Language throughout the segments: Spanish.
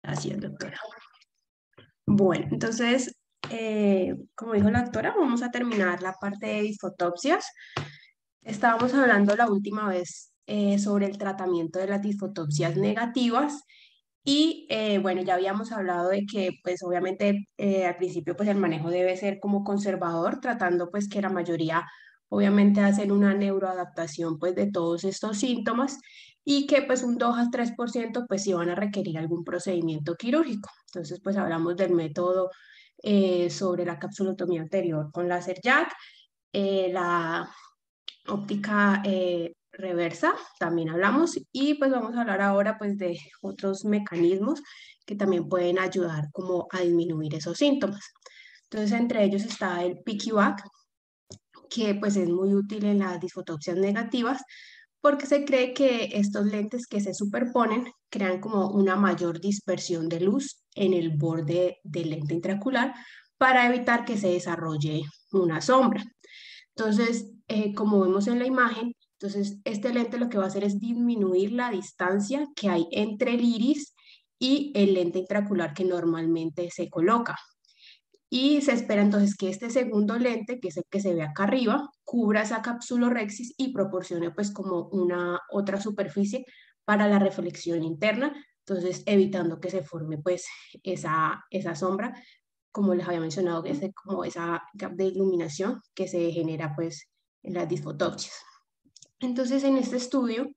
Gracias, doctora. Bueno, entonces, como dijo la doctora, vamos a terminar la parte de disfotopsias. Estábamos hablando la última vez sobre el tratamiento de las disfotopsias negativas y bueno, ya habíamos hablado de que pues obviamente al principio pues el manejo debe ser como conservador, tratando pues que la mayoría obviamente hacen una neuroadaptación pues de todos estos síntomas y que pues un 2 a 3% pues sí van a requerir algún procedimiento quirúrgico. Entonces pues hablamos del método sobre la capsulotomía anterior con láser jack, la óptica reversa, también hablamos, y pues vamos a hablar ahora pues de otros mecanismos que también pueden ayudar como a disminuir esos síntomas. Entonces, entre ellos está el piggyback, que pues es muy útil en las disfotopsias negativas, porque se cree que estos lentes que se superponen crean como una mayor dispersión de luz en el borde del lente intraocular para evitar que se desarrolle una sombra. Entonces, como vemos en la imagen, entonces este lente lo que va a hacer es disminuir la distancia que hay entre el iris y el lente intraocular que normalmente se coloca. Y se espera entonces que este segundo lente, que es el que se ve acá arriba, cubra esa capsulorhexis y proporcione pues como una otra superficie para la reflexión interna, entonces evitando que se forme pues esa sombra, como les había mencionado, que es como esa gap de iluminación que se genera pues en las disfotopsias. Entonces en este estudio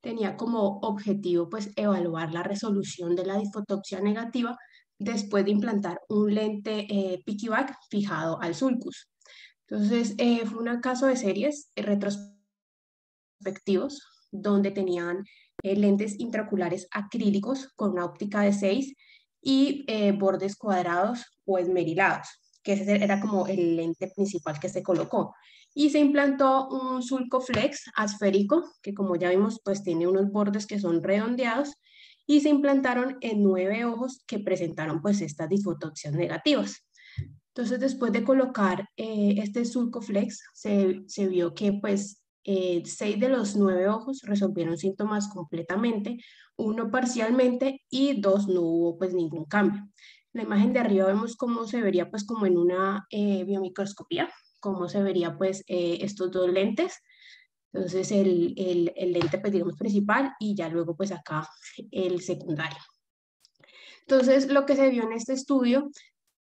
tenía como objetivo pues evaluar la resolución de la disfotopsia negativa después de implantar un lente piggyback fijado al sulcus. Entonces fue un caso de series retrospectivos donde tenían lentes intraoculares acrílicos con una óptica de 6 y bordes cuadrados o esmerilados, que ese era como el lente principal que se colocó. Y se implantó un sulcoflex asférico, que como ya vimos, pues tiene unos bordes que son redondeados, y se implantaron en 9 ojos que presentaron pues estas disfotopsias negativas. Entonces, después de colocar este sulcoflex, se vio que pues 6 de los 9 ojos resolvieron síntomas completamente, uno parcialmente y 2 no hubo pues ningún cambio. La imagen de arriba vemos cómo se vería pues como en una biomicroscopía, cómo se vería pues estos dos lentes. Entonces el lente pues digamos principal y ya luego pues acá el secundario. Entonces lo que se vio en este estudio,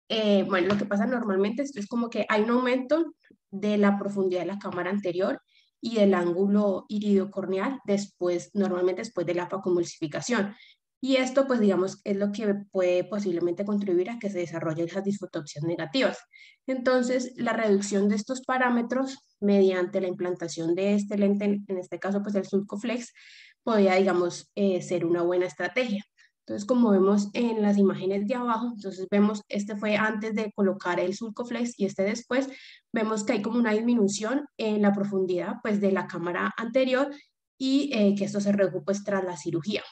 bueno, lo que pasa normalmente es como que hay un aumento de la profundidad de la cámara anterior y del ángulo iridocorneal después, normalmente después de la facomulsificación. Y esto, pues digamos, es lo que puede posiblemente contribuir a que se desarrollen esas disfotopsias negativas. Entonces, la reducción de estos parámetros mediante la implantación de este lente, en este caso, pues el Sulcoflex, podría, digamos, ser una buena estrategia. Entonces, como vemos en las imágenes de abajo, entonces vemos, este fue antes de colocar el Sulcoflex y este después, vemos que hay como una disminución en la profundidad pues de la cámara anterior y que esto se redujo pues tras la cirugía.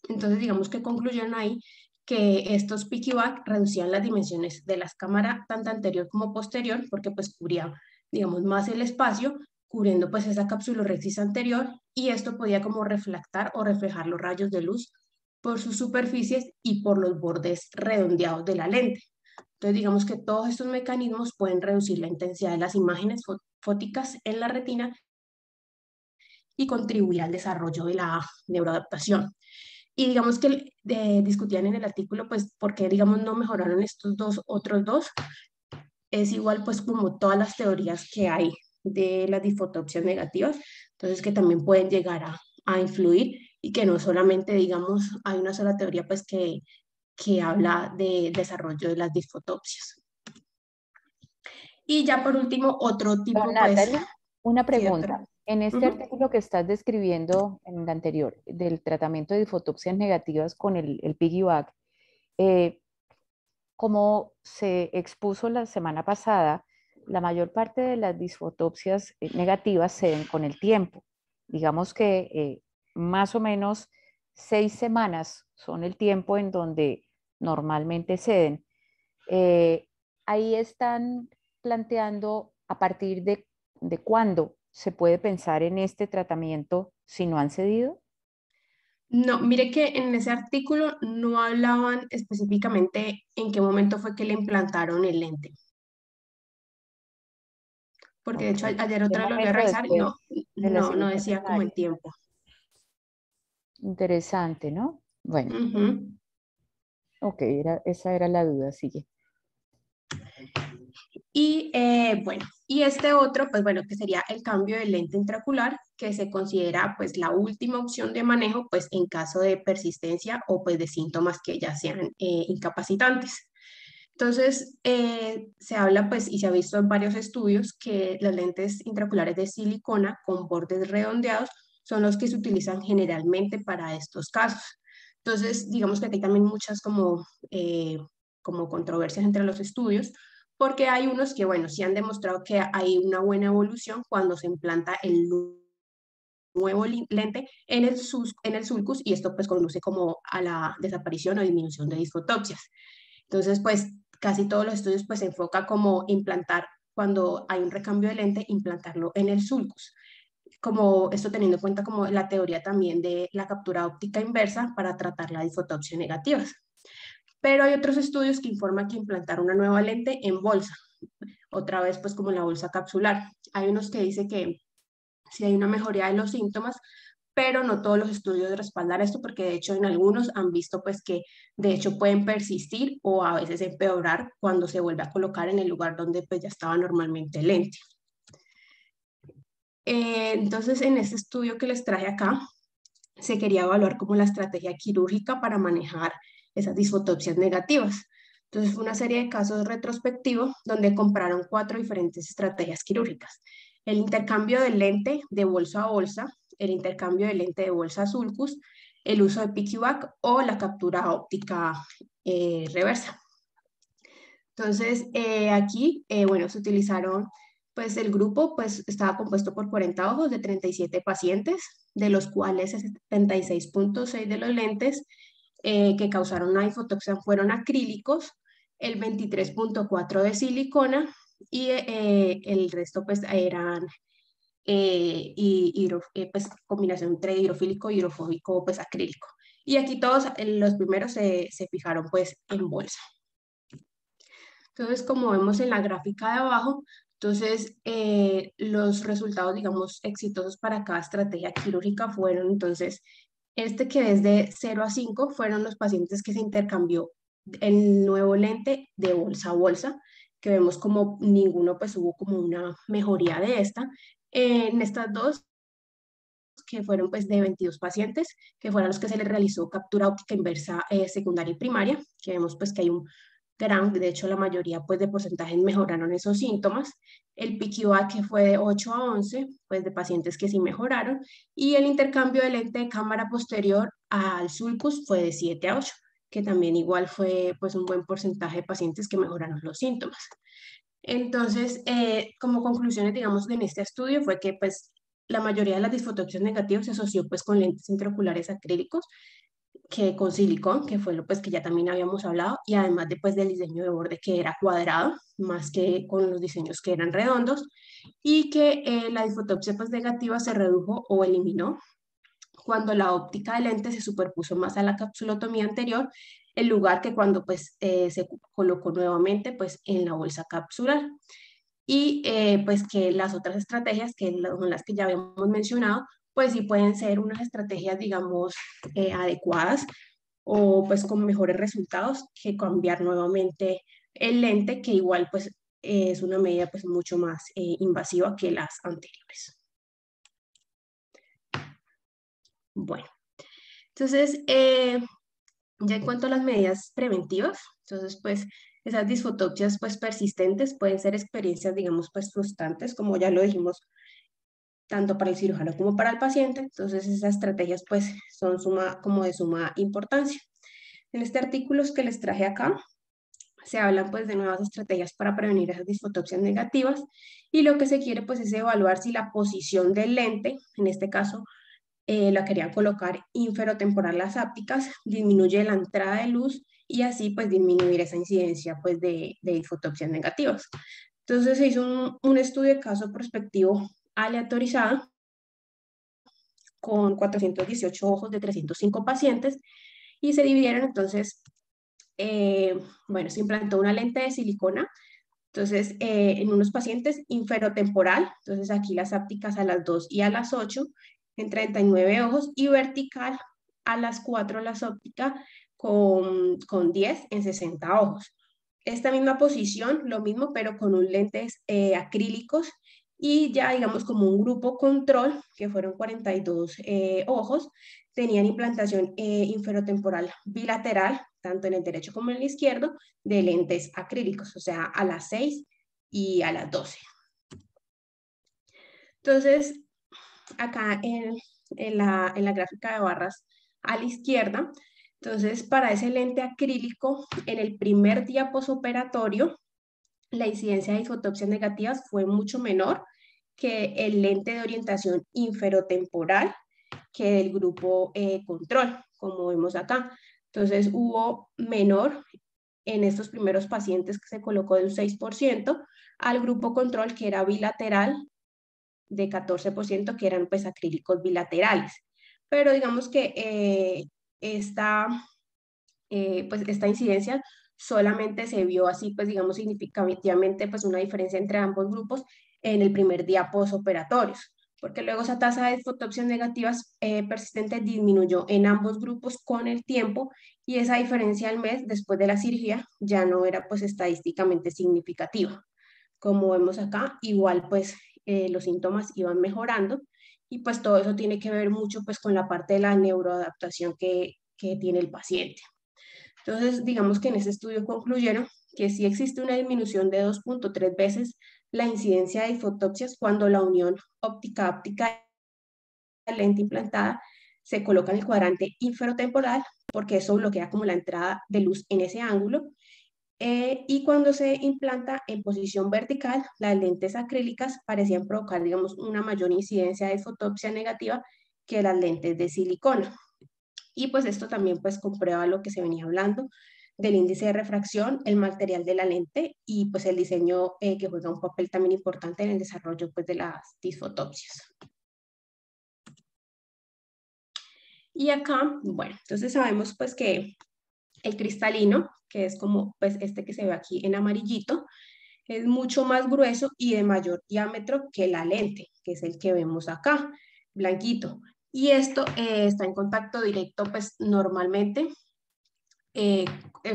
Entonces, digamos que concluyeron ahí que estos piggyback reducían las dimensiones de las cámaras tanto anterior como posterior porque pues cubría, digamos, más el espacio, cubriendo pues esa capsulorhexis anterior y esto podía como reflectar o reflejar los rayos de luz por sus superficies y por los bordes redondeados de la lente. Entonces, digamos que todos estos mecanismos pueden reducir la intensidad de las imágenes fóticas en la retina y contribuir al desarrollo de la neuroadaptación. Y digamos que discutían en el artículo, pues, por qué, digamos, no mejoraron estos dos, otros dos. Es igual, pues, como todas las teorías que hay de las disfotopsias negativas, entonces que también pueden llegar a influir y que no solamente, digamos, hay una sola teoría, pues, que habla de desarrollo de las disfotopsias. Y ya por último, otro Don tipo, pues, Natalie, una sí, doctora. pregunta. En este artículo que estás describiendo en el anterior, del tratamiento de disfotopsias negativas con el piggyback, eh, como se expuso la semana pasada, la mayor parte de las disfotopsias negativas se ven con el tiempo. Digamos que más o menos 6 semanas son el tiempo en donde normalmente ceden. Eh, Ahí están planteando a partir de cuándo se puede pensar en este tratamiento si no han cedido. No, mire que en ese artículo no hablaban específicamente en qué momento fue que le implantaron el lente, porque de Ok. hecho ayer ¿Qué otra vez lo volví a momento revisar y después no, de la no cirugía decía como el primaria? tiempo. Interesante, ¿no? Bueno, Ujú. ok, esa era la duda, sigue. Y bueno, y este otro, pues bueno, que sería el cambio de lente intraocular, que se considera pues la última opción de manejo, pues en caso de persistencia o pues de síntomas que ya sean incapacitantes. Entonces, se habla pues y se ha visto en varios estudios que las lentes intraoculares de silicona con bordes redondeados son los que se utilizan generalmente para estos casos. Entonces, digamos que aquí también muchas como controversias entre los estudios, porque hay unos que, bueno, sí han demostrado que hay una buena evolución cuando se implanta el nuevo lente en el sulcus y esto pues conduce como a la desaparición o disminución de disfotopsias. Entonces, pues casi todos los estudios pues se enfoca como implantar, cuando hay un recambio de lente, implantarlo en el sulcus. Como esto teniendo en cuenta como la teoría también de la captura óptica inversa para tratar la disfotopsia negativa. Pero hay otros estudios que informan que implantar una nueva lente en bolsa, otra vez pues como en la bolsa capsular. Hay unos que dicen que si hay una mejoría de los síntomas, pero no todos los estudios respaldan esto porque de hecho en algunos han visto pues que de hecho pueden persistir o a veces empeorar cuando se vuelve a colocar en el lugar donde pues ya estaba normalmente el lente. Entonces en este estudio que les traje acá se quería evaluar como la estrategia quirúrgica para manejar esas disfotopsias negativas. Entonces fue una serie de casos retrospectivos donde compararon 4 diferentes estrategias quirúrgicas. El intercambio de lente de bolsa a bolsa, el intercambio de lente de bolsa a sulcus, el uso de PICUVAC o la captura óptica reversa. Entonces, aquí, bueno, se utilizaron, pues el grupo pues estaba compuesto por 40 ojos de 37 pacientes, de los cuales el 76,6 de los lentes que causaron una hipotoxia fueron acrílicos, el 23,4 de silicona y el resto pues eran pues, combinación entre hidrofílico y hidrofóbico pues acrílico. Y aquí todos los primeros se fijaron pues en bolsa. Entonces, como vemos en la gráfica de abajo, entonces los resultados, digamos, exitosos para cada estrategia quirúrgica fueron, entonces, este que es de 0 a 5 fueron los pacientes que se intercambió el nuevo lente de bolsa a bolsa, que vemos como ninguno, pues hubo como una mejoría de esta. En estas dos, que fueron pues de 22 pacientes, que fueron los que se les realizó captura óptica inversa secundaria y primaria, que vemos pues que hay un de hecho la mayoría pues de porcentajes mejoraron esos síntomas. El PQA que fue de 8 a 11, pues de pacientes que sí mejoraron. Y el intercambio de lente de cámara posterior al sulcus fue de 7 a 8, que también igual fue pues un buen porcentaje de pacientes que mejoraron los síntomas. Entonces, como conclusiones, digamos, en este estudio fue que pues la mayoría de las disfotopsias negativas se asoció pues con lentes intraoculares acrílicos que con silicón, que fue lo pues que ya también habíamos hablado, y además después del diseño de borde que era cuadrado, más que con los diseños que eran redondos, y que la disfotopsia pues negativa se redujo o eliminó cuando la óptica de lente se superpuso más a la capsulotomía anterior, en lugar que cuando pues se colocó nuevamente pues en la bolsa capsular. Y pues que las otras estrategias, que son las que ya habíamos mencionado, pues sí pueden ser unas estrategias, digamos, adecuadas o pues con mejores resultados que cambiar nuevamente el lente, que igual pues es una medida pues mucho más invasiva que las anteriores. Bueno, entonces ya en cuanto a las medidas preventivas, entonces pues esas disfotopsias pues persistentes pueden ser experiencias digamos pues frustrantes, como ya lo dijimos, tanto para el cirujano como para el paciente, entonces esas estrategias pues son como de suma importancia. En este artículo que les traje acá, se hablan pues de nuevas estrategias para prevenir esas disfotopsias negativas y lo que se quiere pues es evaluar si la posición del lente, en este caso la querían colocar inferotemporal las ápticas, disminuye la entrada de luz y así pues disminuir esa incidencia pues de disfotopsias negativas. Entonces se hizo un estudio de caso prospectivo aleatorizado con 418 ojos de 305 pacientes y se dividieron entonces, bueno, se implantó una lente de silicona, entonces en unos pacientes inferotemporal, entonces aquí las ápticas a las 2 y a las 8 en 39 ojos y vertical a las 4 las ópticas con 10 en 60 ojos. Esta misma posición, lo mismo, pero con un lentes acrílicos y ya digamos como un grupo control, que fueron 42 ojos, tenían implantación inferotemporal bilateral, tanto en el derecho como en el izquierdo, de lentes acrílicos, o sea, a las 6 y a las 12. Entonces, acá en la gráfica de barras a la izquierda, entonces para ese lente acrílico, en el primer día posoperatorio, la incidencia de isfotopsias negativas fue mucho menor que el lente de orientación inferotemporal que del grupo control, como vemos acá. Entonces hubo menor en estos primeros pacientes que se colocó de un 6% al grupo control que era bilateral de 14% que eran pues acrílicos bilaterales. Pero digamos que pues esta incidencia solamente se vio así, pues digamos significativamente pues una diferencia entre ambos grupos en el primer día posoperatorios, porque luego esa tasa de fotopsias negativas persistente disminuyó en ambos grupos con el tiempo y esa diferencia al mes después de la cirugía ya no era pues estadísticamente significativa. Como vemos acá, igual pues los síntomas iban mejorando y pues todo eso tiene que ver mucho pues con la parte de la neuroadaptación que tiene el paciente. Entonces, digamos que en ese estudio concluyeron que sí existe una disminución de 2.3 veces la incidencia de fotopsias cuando la unión óptica-áptica de la lente implantada se coloca en el cuadrante inferotemporal, porque eso bloquea como la entrada de luz en ese ángulo. Y cuando se implanta en posición vertical, las lentes acrílicas parecían provocar, digamos, una mayor incidencia de fotopsia negativa que las lentes de silicona. Y pues esto también pues comprueba lo que se venía hablando del índice de refracción, el material de la lente y pues el diseño que juega un papel también importante en el desarrollo pues de las disfotopsias. Y acá, bueno, entonces sabemos pues que el cristalino, que es como pues este que se ve aquí en amarillito, es mucho más grueso y de mayor diámetro que la lente, que es el que vemos acá, blanquito. Y esto está en contacto directo pues normalmente eh,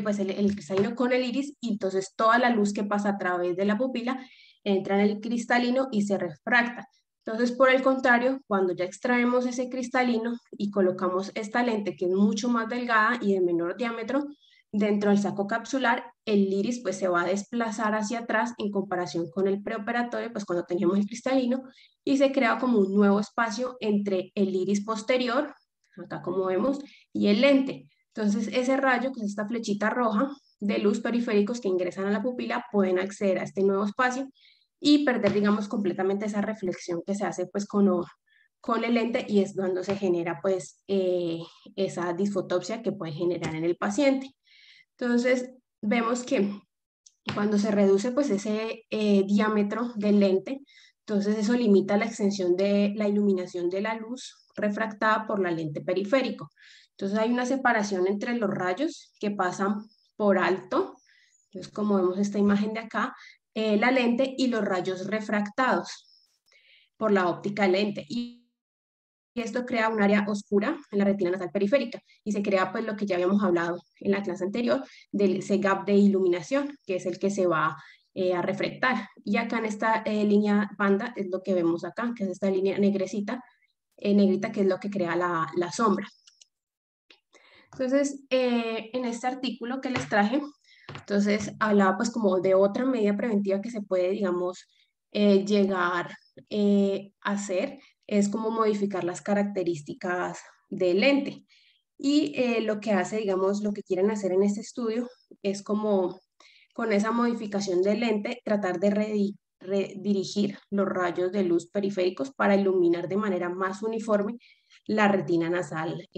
pues el cristalino con el iris y entonces toda la luz que pasa a través de la pupila entra en el cristalino y se refracta. Entonces, por el contrario, cuando ya extraemos ese cristalino y colocamos esta lente que es mucho más delgada y de menor diámetro, dentro del saco capsular, el iris pues se va a desplazar hacia atrás en comparación con el preoperatorio, pues cuando teníamos el cristalino, y se crea como un nuevo espacio entre el iris posterior, acá como vemos, y el lente. Entonces, ese rayo, que es esta flechita roja de luz periféricos que ingresan a la pupila, pueden acceder a este nuevo espacio y perder, digamos, completamente esa reflexión que se hace pues con el lente y es cuando se genera pues esa disfotopsia que puede generar en el paciente. Entonces, vemos que cuando se reduce pues ese diámetro del lente, entonces eso limita la extensión de la iluminación de la luz refractada por la lente periférico. Entonces hay una separación entre los rayos que pasan por alto, entonces como vemos esta imagen de acá, la lente y los rayos refractados por la óptica lente. Y esto crea un área oscura en la retina nasal periférica y se crea pues lo que ya habíamos hablado en la clase anterior de ese gap de iluminación, que es el que se va a refractar. Y acá en esta línea banda es lo que vemos acá, que es esta línea negrecita, negrita, que es lo que crea la sombra. Entonces, en este artículo que les traje, entonces hablaba pues como de otra medida preventiva que se puede, digamos, llegar a hacer, es como modificar las características del lente. Y lo que hace, digamos, lo que quieren hacer en este estudio es como con esa modificación del lente tratar de redirigir los rayos de luz periféricos para iluminar de manera más uniforme la retina nasal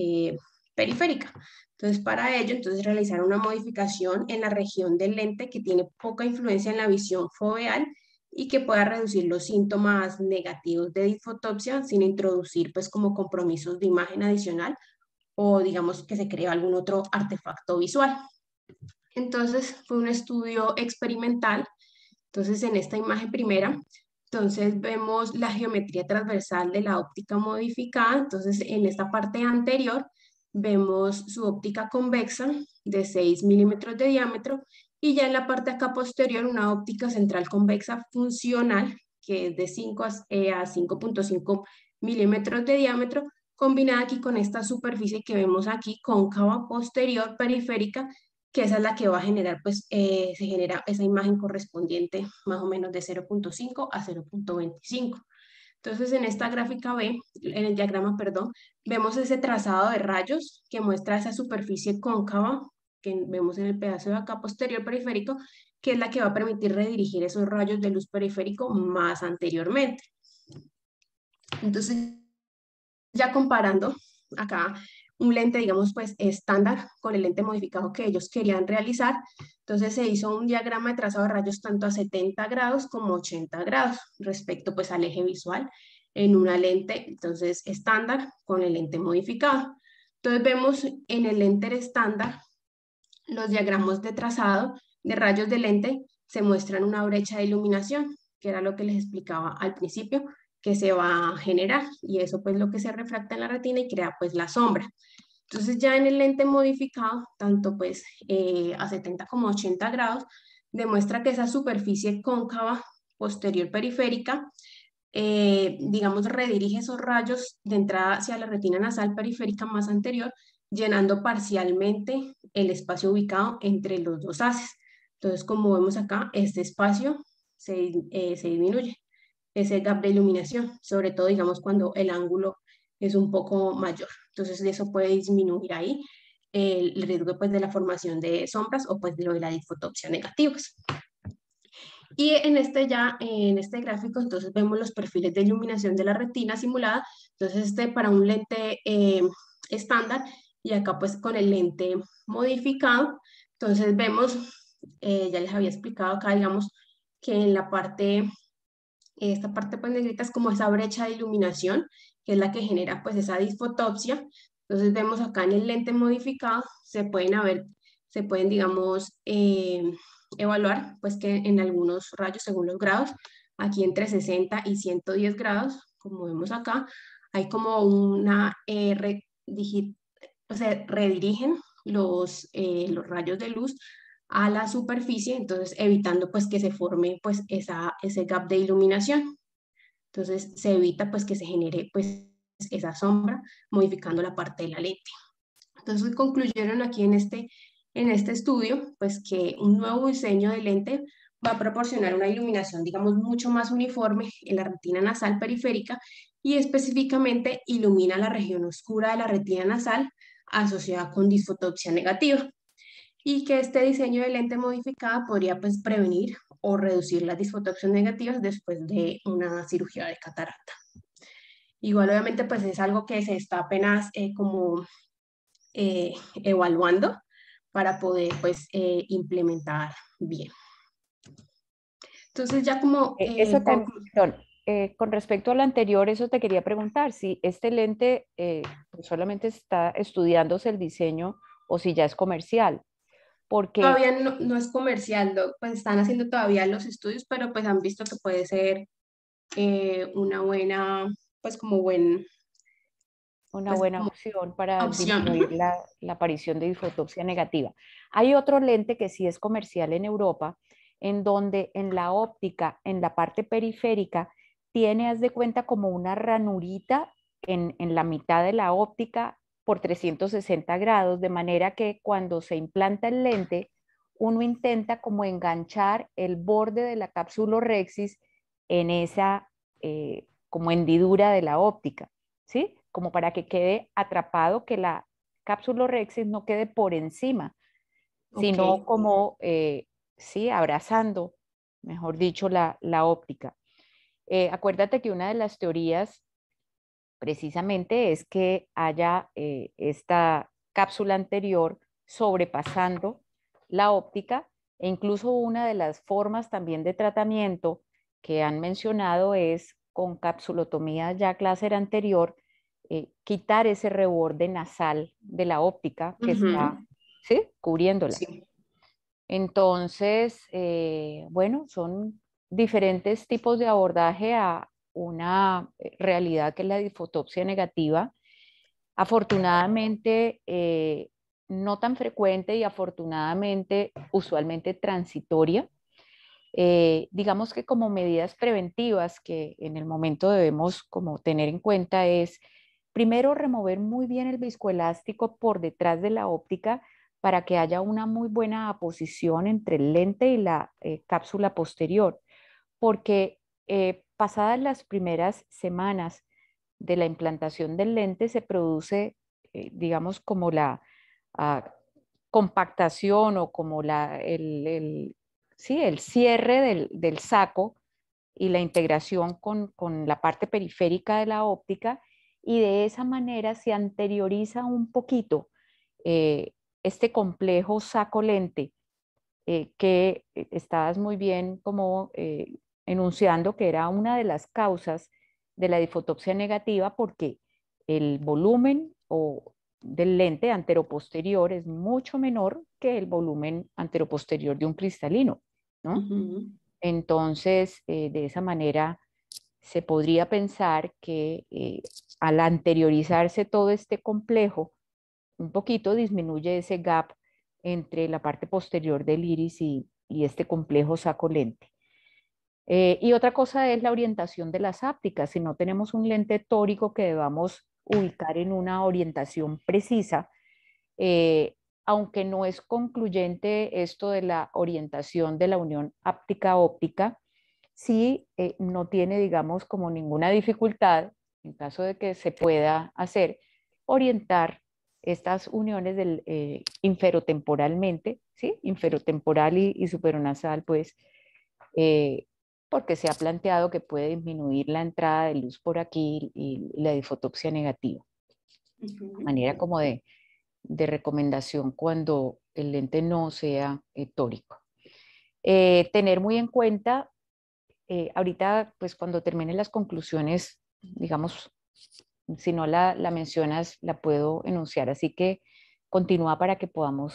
periférica. Entonces, para ello, entonces realizar una modificación en la región del lente que tiene poca influencia en la visión foveal y que pueda reducir los síntomas negativos de disfotopsia sin introducir pues como compromisos de imagen adicional o digamos que se cree algún otro artefacto visual. Entonces fue un estudio experimental. Entonces en esta imagen primera, entonces vemos la geometría transversal de la óptica modificada. Entonces en esta parte anterior vemos su óptica convexa de 6 milímetros de diámetro y ya en la parte acá posterior una óptica central convexa funcional que es de 5 a 5.5 milímetros de diámetro, combinada aquí con esta superficie que vemos aquí, cóncava posterior periférica, que esa es la que va a generar, pues se genera esa imagen correspondiente más o menos de 0.5 a 0.25. Entonces, en esta gráfica B, en el diagrama, perdón, vemos ese trazado de rayos que muestra esa superficie cóncava que vemos en el pedazo de acá posterior periférico, que es la que va a permitir redirigir esos rayos de luz periférico más anteriormente. Entonces, ya comparando acá un lente, digamos, pues estándar con el lente modificado que ellos querían realizar. Entonces se hizo un diagrama de trazado de rayos tanto a 70 grados como 80 grados respecto pues al eje visual en una lente, entonces estándar con el lente modificado. Entonces vemos en el lente estándar los diagramas de trazado de rayos de lente se muestran una brecha de iluminación, que era lo que les explicaba al principio, que se va a generar y eso pues lo que se refracta en la retina y crea pues la sombra. Entonces ya en el lente modificado, tanto pues a 70 como 80 grados, demuestra que esa superficie cóncava posterior periférica, digamos, redirige esos rayos de entrada hacia la retina nasal periférica más anterior, llenando parcialmente el espacio ubicado entre los dos haces. Entonces, como vemos acá, este espacio se disminuye, ese gap de iluminación, sobre todo, digamos, cuando el ángulo es un poco mayor. Entonces, eso puede disminuir ahí el riesgo pues, de la formación de sombras o pues de lo de la disfotopsia negativas. Y en este ya, en este gráfico, entonces vemos los perfiles de iluminación de la retina simulada. Entonces, este para un lente estándar y acá pues con el lente modificado. Entonces vemos, ya les había explicado acá, digamos, que en la parte, esta parte pues negrita es como esa brecha de iluminación, que es la que genera pues esa disfotopsia. Entonces vemos acá en el lente modificado, se pueden, digamos, evaluar pues que en algunos rayos, según los grados, aquí entre 60 y 110 grados, como vemos acá, hay como una o sea, redirigen los rayos de luz a la superficie, entonces evitando pues que se forme pues ese gap de iluminación. Entonces se evita pues que se genere pues esa sombra modificando la parte de la lente. Entonces concluyeron aquí en este estudio pues que un nuevo diseño de lente va a proporcionar una iluminación digamos mucho más uniforme en la retina nasal periférica y específicamente ilumina la región oscura de la retina nasal asociada con disfotopsia negativa y que este diseño de lente modificada podría pues prevenir o reducir las disfotopsias negativas después de una cirugía de catarata. Igual obviamente pues es algo que se está apenas como evaluando para poder pues implementar bien. Entonces ya como Perdón, con respecto a lo anterior, eso te quería preguntar, si este lente pues solamente está estudiándose el diseño o si ya es comercial, porque todavía no es comercial, pues están haciendo todavía los estudios, pero pues han visto que puede ser una buena, pues como una pues buena como opción para disminuir opción. la aparición de disfotopsia negativa. Hay otro lente que sí es comercial en Europa, en donde en la óptica, en la parte periférica, tiene, haz de cuenta, como una ranurita en la mitad de la óptica por 360 grados, de manera que cuando se implanta el lente, uno intenta como enganchar el borde de la cápsula rexis en esa como hendidura de la óptica, ¿sí? Como para que quede atrapado, que la cápsula rexis no quede por encima, Ok, sino como, sí, abrazando, mejor dicho, la óptica. Acuérdate que una de las teorías precisamente es que haya esta cápsula anterior sobrepasando la óptica e incluso una de las formas también de tratamiento que han mencionado es con capsulotomía Jack láser anterior, quitar ese reborde nasal de la óptica que está, Ujú. ¿sí?, cubriéndola. Sí. Entonces, bueno, son diferentes tipos de abordaje a una realidad que es la disfotopsia negativa. Afortunadamente, no tan frecuente y afortunadamente, usualmente transitoria. Digamos que como medidas preventivas que en el momento debemos como tener en cuenta es, primero, remover muy bien el viscoelástico por detrás de la óptica para que haya una muy buena aposición entre el lente y la cápsula posterior, porque pasadas las primeras semanas de la implantación del lente se produce, digamos, como la ah, compactación o como sí, el cierre del saco y la integración con la parte periférica de la óptica, y de esa manera se anterioriza un poquito eh, este complejo saco lente que estabas muy bien como enunciando que era una de las causas de la difotopsia negativa, porque el volumen del lente anteroposterior es mucho menor que el volumen anteroposterior de un cristalino, ¿no? Ujú. Entonces, de esa manera se podría pensar que al anteriorizarse todo este complejo, un poquito disminuye ese gap entre la parte posterior del iris y este complejo saco lente. Y otra cosa es la orientación de las ápticas. Si no tenemos un lente tórico que debamos ubicar en una orientación precisa, eh, aunque no es concluyente esto de la orientación de la unión áptica-óptica, sí no tiene, digamos, como ninguna dificultad, en caso de que se pueda hacer, orientar estas uniones inferotemporalmente, ¿sí? Inferotemporal y superonasal, pues, eh, porque se ha planteado que puede disminuir la entrada de luz por aquí y la difotopsia negativa. Ujú. Manera como de recomendación cuando el lente no sea tórico. Tener muy en cuenta, ahorita, pues cuando termine las conclusiones, digamos, si no la mencionas, la puedo enunciar. Así que continúa para que podamos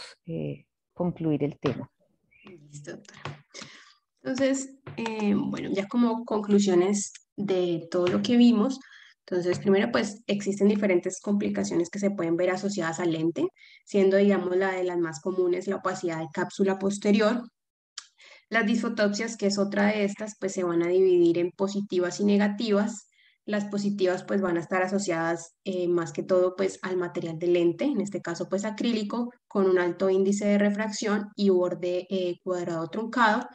concluir el tema. Listo, doctora. Entonces, bueno, ya como conclusiones de todo lo que vimos, entonces, primero, pues existen diferentes complicaciones que se pueden ver asociadas al lente, siendo, digamos, la de las más comunes, la opacidad de cápsula posterior. Las disfotopsias, que es otra de estas, pues se van a dividir en positivas y negativas. Las positivas pues van a estar asociadas más que todo pues al material del lente, en este caso pues acrílico, con un alto índice de refracción y borde cuadrado truncado.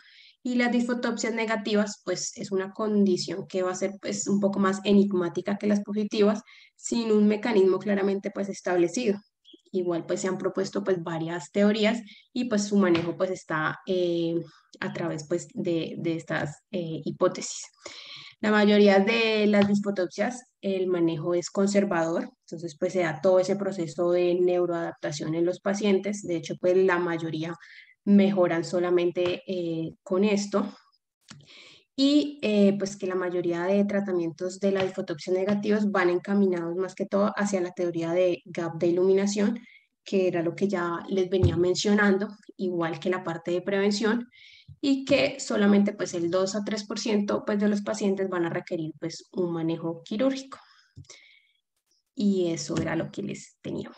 Y las disfotopsias negativas pues es una condición que va a ser pues un poco más enigmática que las positivas, sin un mecanismo claramente pues establecido. Igual pues se han propuesto pues varias teorías y pues su manejo pues está a través pues, de estas hipótesis. La mayoría de las disfotopsias, el manejo es conservador, entonces pues se da todo ese proceso de neuroadaptación en los pacientes. De hecho, pues la mayoría mejoran solamente con esto. Y pues que la mayoría de tratamientos de la disfotopsia negativos van encaminados más que todo hacia la teoría de gap de iluminación, que era lo que ya les venía mencionando, igual que la parte de prevención, y que solamente pues el 2 a 3% pues de los pacientes van a requerir pues un manejo quirúrgico. Y eso era lo que les tenía.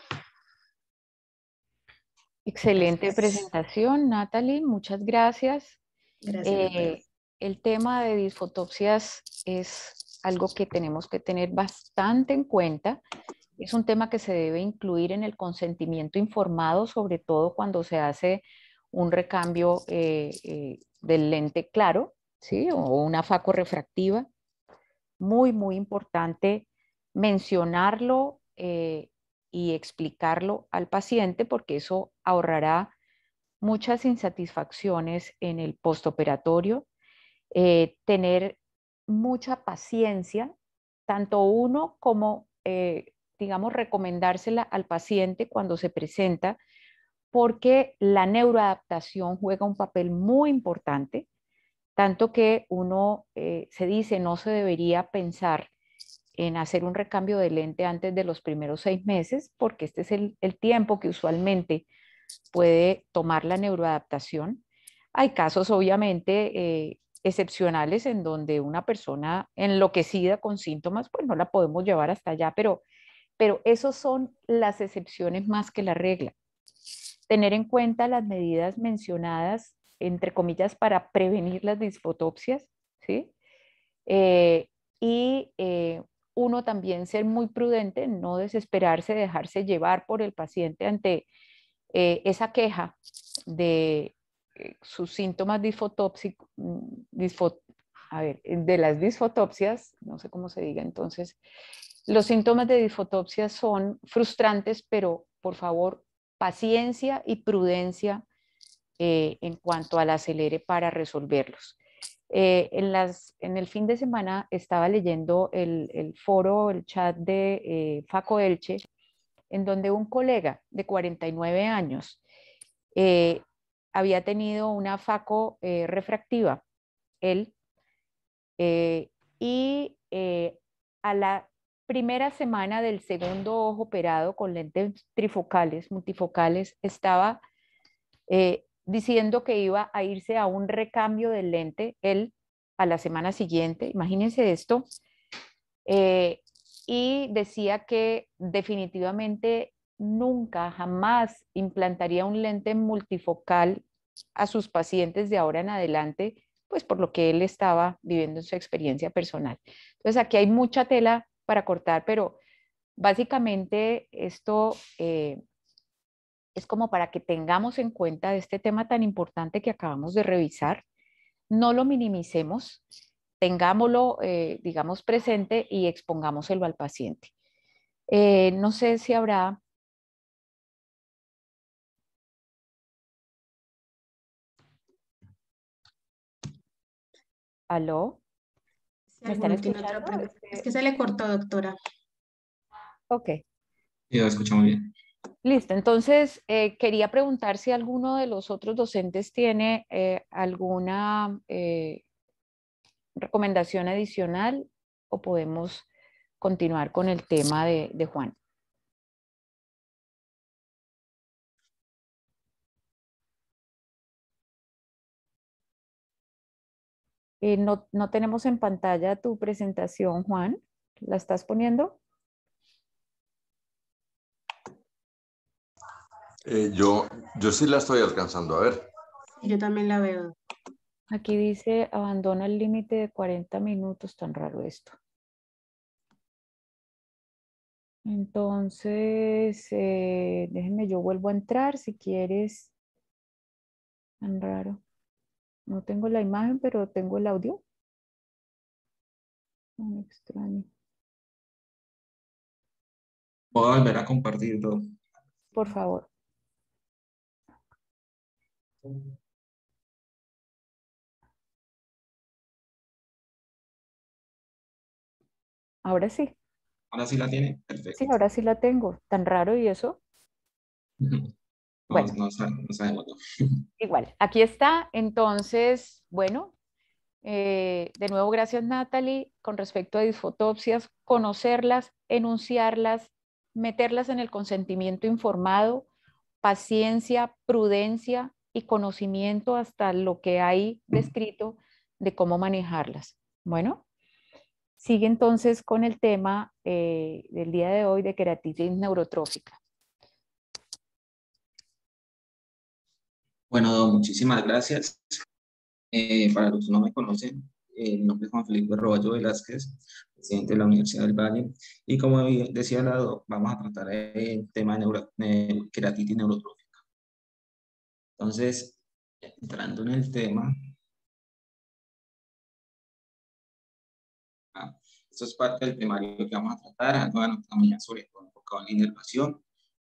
Excelente Gracias. presentación, Natalie. Muchas gracias. Gracias, doctora. Eh, el tema de disfotopsias es algo que tenemos que tener bastante en cuenta. Es un tema que se debe incluir en el consentimiento informado, sobre todo cuando se hace un recambio del lente claro, ¿sí? O una faco refractiva. Muy, muy importante mencionarlo y explicarlo al paciente, porque eso ahorrará muchas insatisfacciones en el postoperatorio. Tener mucha paciencia, tanto uno como, digamos, recomendársela al paciente cuando se presenta, porque la neuroadaptación juega un papel muy importante, tanto que uno se dice no se debería pensar en hacer un recambio de lente antes de los primeros 6 meses, porque este es el tiempo que usualmente puede tomar la neuroadaptación. Hay casos, obviamente, excepcionales en donde una persona enloquecida con síntomas, pues no la podemos llevar hasta allá, pero esos son las excepciones más que la regla. Tener en cuenta las medidas mencionadas, entre comillas, para prevenir las disfotopsias, ¿sí? Eh, y uno también ser muy prudente, no desesperarse, dejarse llevar por el paciente ante esa queja de sus síntomas disfotópsicos, de las disfotopsias, no sé cómo se diga entonces, los síntomas de disfotopsia son frustrantes, pero por favor, paciencia y prudencia en cuanto al acelere para resolverlos. En el fin de semana estaba leyendo el foro, el chat de Faco Elche, en donde un colega de 49 años eh, había tenido una Faco refractiva, él, eh, y a la primera semana del segundo ojo operado con lentes trifocales, multifocales, estaba diciendo que iba a irse a un recambio del lente, él a la semana siguiente, imagínense esto, eh, y decía que definitivamente nunca, jamás implantaría un lente multifocal a sus pacientes de ahora en adelante, pues por lo que él estaba viviendo en su experiencia personal. Entonces aquí hay mucha tela para cortar, pero básicamente esto es como para que tengamos en cuenta este tema tan importante que acabamos de revisar, no lo minimicemos, tengámoslo, digamos, presente y expongámoselo al paciente. No sé si habrá... ¿Aló? Si ¿Me están alguno tiene otra escuchando? pregunta. Es que se le cortó, doctora. Ok, Sí, lo escucho muy bien. listo. Entonces, quería preguntar si alguno de los otros docentes tiene alguna recomendación adicional o podemos continuar con el tema de Juan. No tenemos en pantalla tu presentación, Juan. ¿La estás poniendo? Yo sí la estoy alcanzando a ver. Yo también la veo. Aquí dice abandona el límite de 40 minutos. Tan raro esto. Entonces, déjenme, yo vuelvo a entrar si quieres. Tan raro. No tengo la imagen, pero tengo el audio. Tan extraño. Puedo volver a compartir todo. Por favor. Ahora sí. Ahora sí la tiene. Sí, Perfecto. ahora sí la tengo. Tan raro y eso. No, Bueno, no sabemos. ¿No? igual. Aquí está. Entonces, bueno, de nuevo, gracias Natalie. Con respecto a disfotopsias, conocerlas, enunciarlas, meterlas en el consentimiento informado, paciencia, prudencia y conocimiento hasta lo que hay descrito de cómo manejarlas. Bueno, sigue entonces con el tema del día de hoy de queratitis neurotrófica. Bueno, muchísimas gracias. Para los que no me conocen, mi nombre es Juan Felipe Roballo Velázquez, presidente de la Universidad del Valle. Y como decía la vamos a tratar el tema de queratitis neurotrófica. Entonces, entrando en el tema, esto es parte del temario que vamos a tratar, algo de anatomía sobre todo enfocado en la inervación,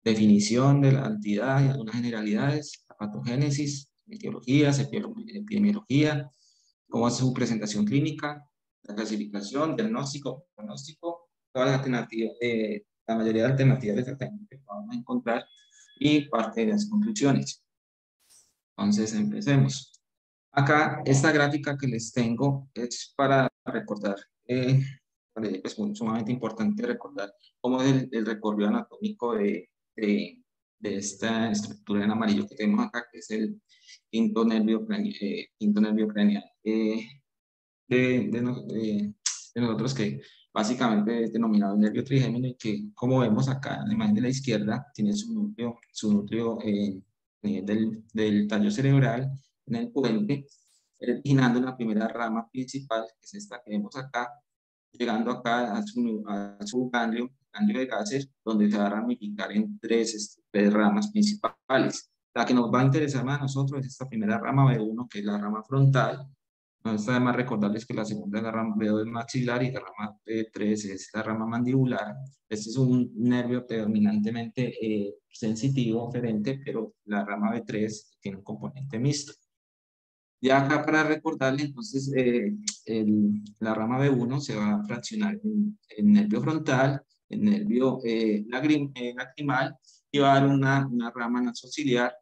definición de la entidad y algunas generalidades, la patogénesis, etiologías, epidemiología, cómo hace su presentación clínica, la clasificación, diagnóstico, pronóstico, todas las alternativas, la mayoría de alternativas de tratamiento que vamos a encontrar y parte de las conclusiones. Entonces, empecemos. Acá, esta gráfica que les tengo es para recordar, es sumamente importante recordar cómo es el recorrido anatómico de esta estructura en amarillo que tenemos acá, que es el quinto nervio craneal de nosotros, que básicamente es denominado nervio trigémino, y que, como vemos acá en la imagen de la izquierda, tiene su núcleo del tallo cerebral en el puente, originando la primera rama principal, que es esta que vemos acá, llegando acá a su ganglio de Gasser, donde se va a ramificar en tres ramas principales. La que nos va a interesar más a nosotros es esta primera rama B1, que es la rama frontal. No está de más recordarles que la segunda es la rama B2 maxilar, y la rama B3 es la rama mandibular. Este es un nervio predominantemente sensitivo, oferente, pero la rama B3 tiene un componente mixto. Ya acá, para recordarle, entonces, la rama B1 se va a fraccionar en nervio frontal, en nervio lacrimal, y va a dar una rama nasociliar,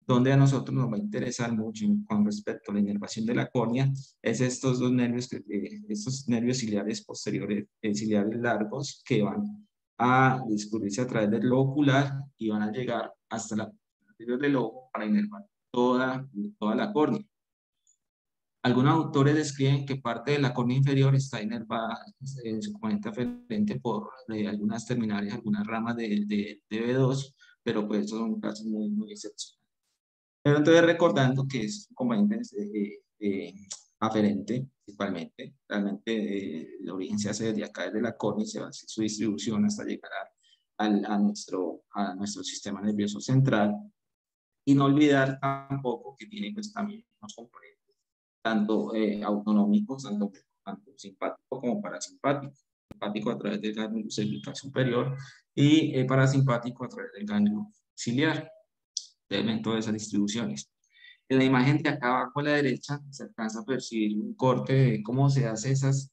donde a nosotros nos va a interesar mucho con respecto a la inervación de la córnea, es estos dos nervios, estos nervios ciliares posteriores, ciliares largos, que van a discurrirse a través del lobo ocular y van a llegar hasta la anterior del ojo para inervar toda la córnea. Algunos autores describen que parte de la córnea inferior está inervada en su componente aferente por algunas terminales, algunas ramas de B2, pero pues estos son casos muy excepcionales. Pero entonces, recordando que es un componente aferente principalmente, realmente el origen se hace desde acá, desde la córnea, y se va a hacer su distribución hasta llegar a nuestro sistema nervioso central. Y no olvidar tampoco que tiene pues también unos componentes tanto autonómicos, tanto simpático como parasimpático. Simpático a través del ganglio cervical superior, y parasimpático a través del ganglio ciliar. Deben todas esas distribuciones. En la imagen de acá abajo a la derecha se alcanza a percibir un corte de cómo se hace esas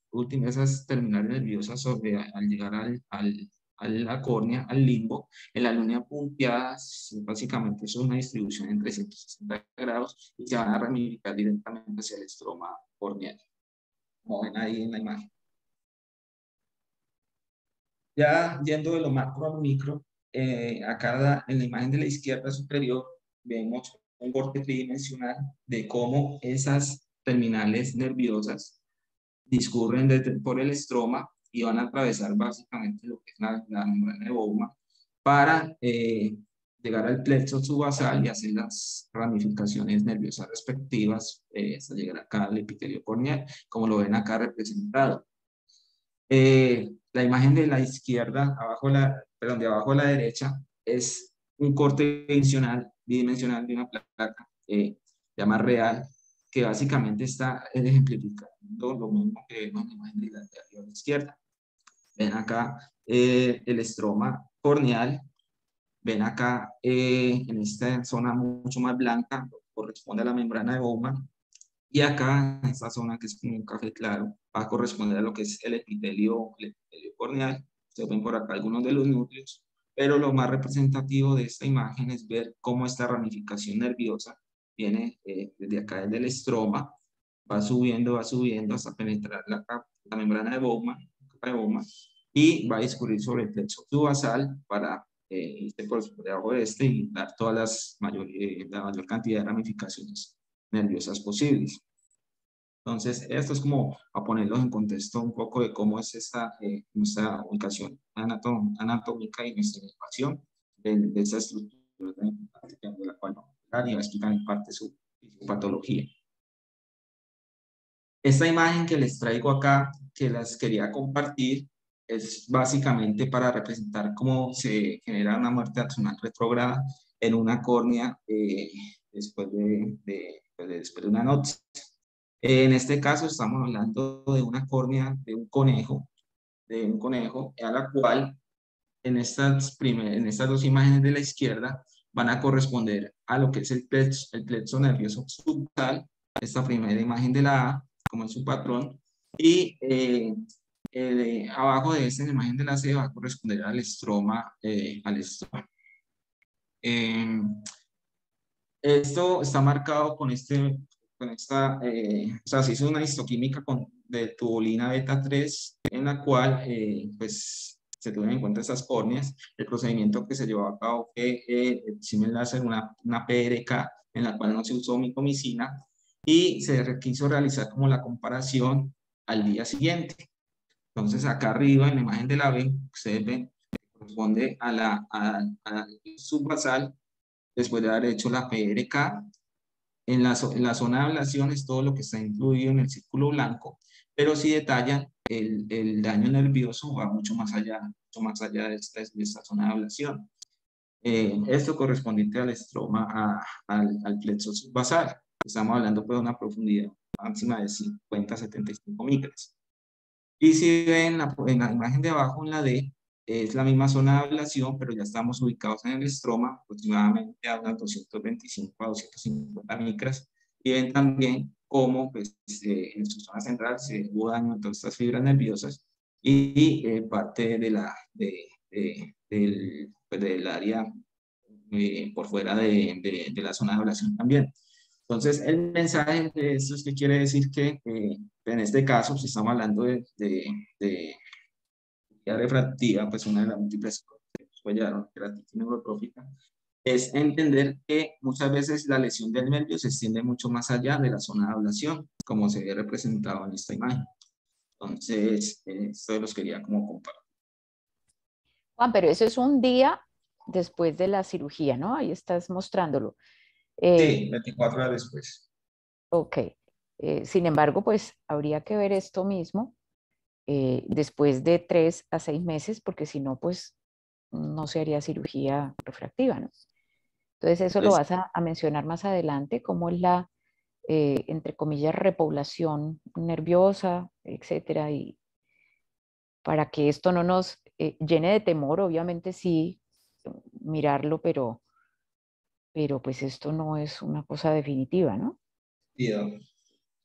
terminales nerviosas al llegar a la córnea, al limbo. En la línea punteada, básicamente es una distribución en 360 grados, y se van a ramificar directamente hacia el estroma corneal, como ven ahí en la imagen. Ya yendo de lo macro a lo micro, acá en la imagen de la izquierda superior vemos un corte tridimensional de cómo esas terminales nerviosas discurren por el estroma y van a atravesar básicamente lo que es la membrana de Bowman para llegar al plexo subasal y hacer las ramificaciones nerviosas respectivas hasta llegar acá al epitelio corneal, como lo ven acá representado. La imagen de la izquierda, de abajo a la derecha, es un corte bidimensional de una placa, llama real, que básicamente está ejemplificando lo mismo que vemos en la imagen de la izquierda. Ven acá el estroma corneal, ven acá en esta zona mucho más blanca, corresponde a la membrana de Bowman, y acá, en esta zona que es como un café claro, va a corresponder a lo que es el epitelio corneal. Se ven por acá algunos de los núcleos, pero lo más representativo de esta imagen es ver cómo esta ramificación nerviosa viene desde acá, desde el estroma, va subiendo hasta penetrar la membrana de Bowman, y va a discurrir sobre el plexo subasal para irse por debajo de este y dar la mayor cantidad de ramificaciones nerviosas posibles. Entonces, esto es como a ponerlos en contexto un poco de cómo es nuestra ubicación anatómica y nuestra inervación de esa estructura de la cual vamos a hablar y va a explicar en parte su patología. Esta imagen que les traigo acá, que las quería compartir, es básicamente para representar cómo se genera una muerte axonal retrógrada en una córnea después de una anopsia. En este caso estamos hablando de una córnea de un conejo, a la cual en estas dos imágenes de la izquierda van a corresponder a lo que es el plexo nervioso subtal, esta primera imagen de la A, como es su patrón, y abajo de esta imagen de la C va a corresponder al estroma. Esto está marcado con este o sea, se hizo una histoquímica de tubulina beta 3, en la cual, pues, se tuvieron en cuenta esas córneas. El procedimiento que se llevó a cabo fue similar a hacer una PRK, en la cual no se usó mitomicina, y se quiso realizar como la comparación al día siguiente. Entonces, acá arriba, en la imagen de la B, ustedes ven que corresponde al subbasal, después de haber hecho la PRK. En la zona de ablación es todo lo que está incluido en el círculo blanco, pero si detallan, el daño nervioso va mucho más allá de esta zona de ablación. Esto correspondiente al estroma, al plexo subbasal. Estamos hablando pues, de una profundidad máxima de 50-75 micras. Y si ven en la imagen de abajo, en la D, es la misma zona de ablación, pero ya estamos ubicados en el estroma, aproximadamente a unas 225 a 250 micras. Y ven también cómo pues, en su zona central se hubo daño en todas estas fibras nerviosas y parte del área por fuera de la zona de ablación también. Entonces, el mensaje de esto es que quiere decir que en este caso, si estamos hablando de refractiva, pues una de las múltiples que puede llevar a una queratitis neurotrófica, es entender que muchas veces la lesión del nervio se extiende mucho más allá de la zona de ablación, como se ve representado en esta imagen. Entonces, esto los quería como compartir. Juan, pero eso es un día después de la cirugía, ¿no? Ahí estás mostrándolo. Sí, 24 horas después. Ok. Sin embargo, pues habría que ver esto mismo después de 3 a 6 meses, porque si no, pues no se haría cirugía refractiva, ¿no? Entonces eso lo vas a mencionar más adelante, cómo es la, entre comillas, repoblación nerviosa, etcétera, y para que esto no nos llene de temor, obviamente sí, mirarlo, pero pues esto no es una cosa definitiva, ¿no? Sí,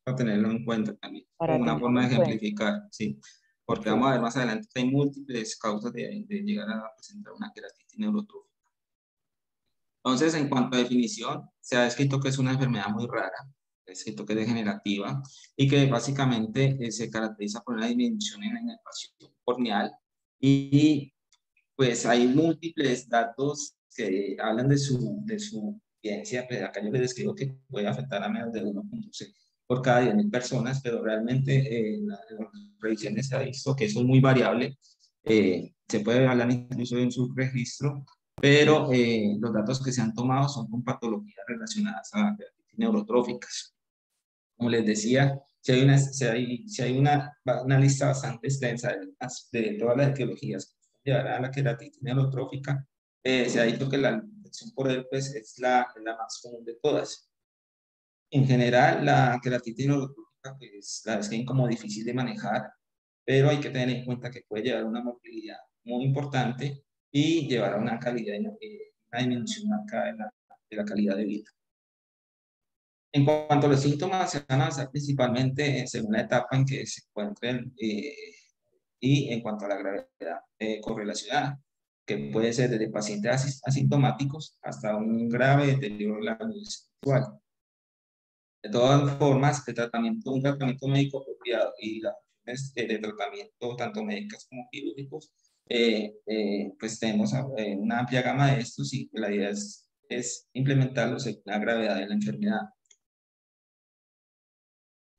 para tenerlo en cuenta también, Para como una tenerlo forma de en cuenta. ejemplificar, sí. Porque Perfecto. vamos a ver más adelante que hay múltiples causas de llegar a presentar una queratitis neurotrófica. Entonces, en cuanto a definición, se ha descrito que es una enfermedad muy rara, se ha descrito que es degenerativa y que básicamente se caracteriza por una disminución en la inervación corneal y pues hay múltiples datos que hablan de su evidencia, pues acá yo les describo que puede afectar a menos de 1.6 por cada 10.000 personas, pero realmente en las revisiones se ha visto que eso es muy variable, se puede hablar incluso de un subregistro, pero los datos que se han tomado son con patologías relacionadas a neurotróficas. Como les decía, si hay una lista bastante extensa de todas las etiologías que llevarán a la queratitis neurotrófica, se ha dicho que la infección por herpes es la más común de todas. En general, la queratitis neurotrófica pues, la describen como difícil de manejar, pero hay que tener en cuenta que puede llevar a una morbilidad muy importante y llevar a una calidad, una disminución marcada de la calidad de vida. En cuanto a los síntomas, se van a basar principalmente según la etapa en que se encuentren y en cuanto a la gravedad correlacionada, que puede ser desde pacientes asintomáticos hasta un grave deterioro de la salud sexual. De todas formas, un tratamiento médico apropiado y las opciones de tratamiento, tanto médicas como quirúrgicos, pues tenemos una amplia gama de estos y la idea es implementarlos según la gravedad de la enfermedad.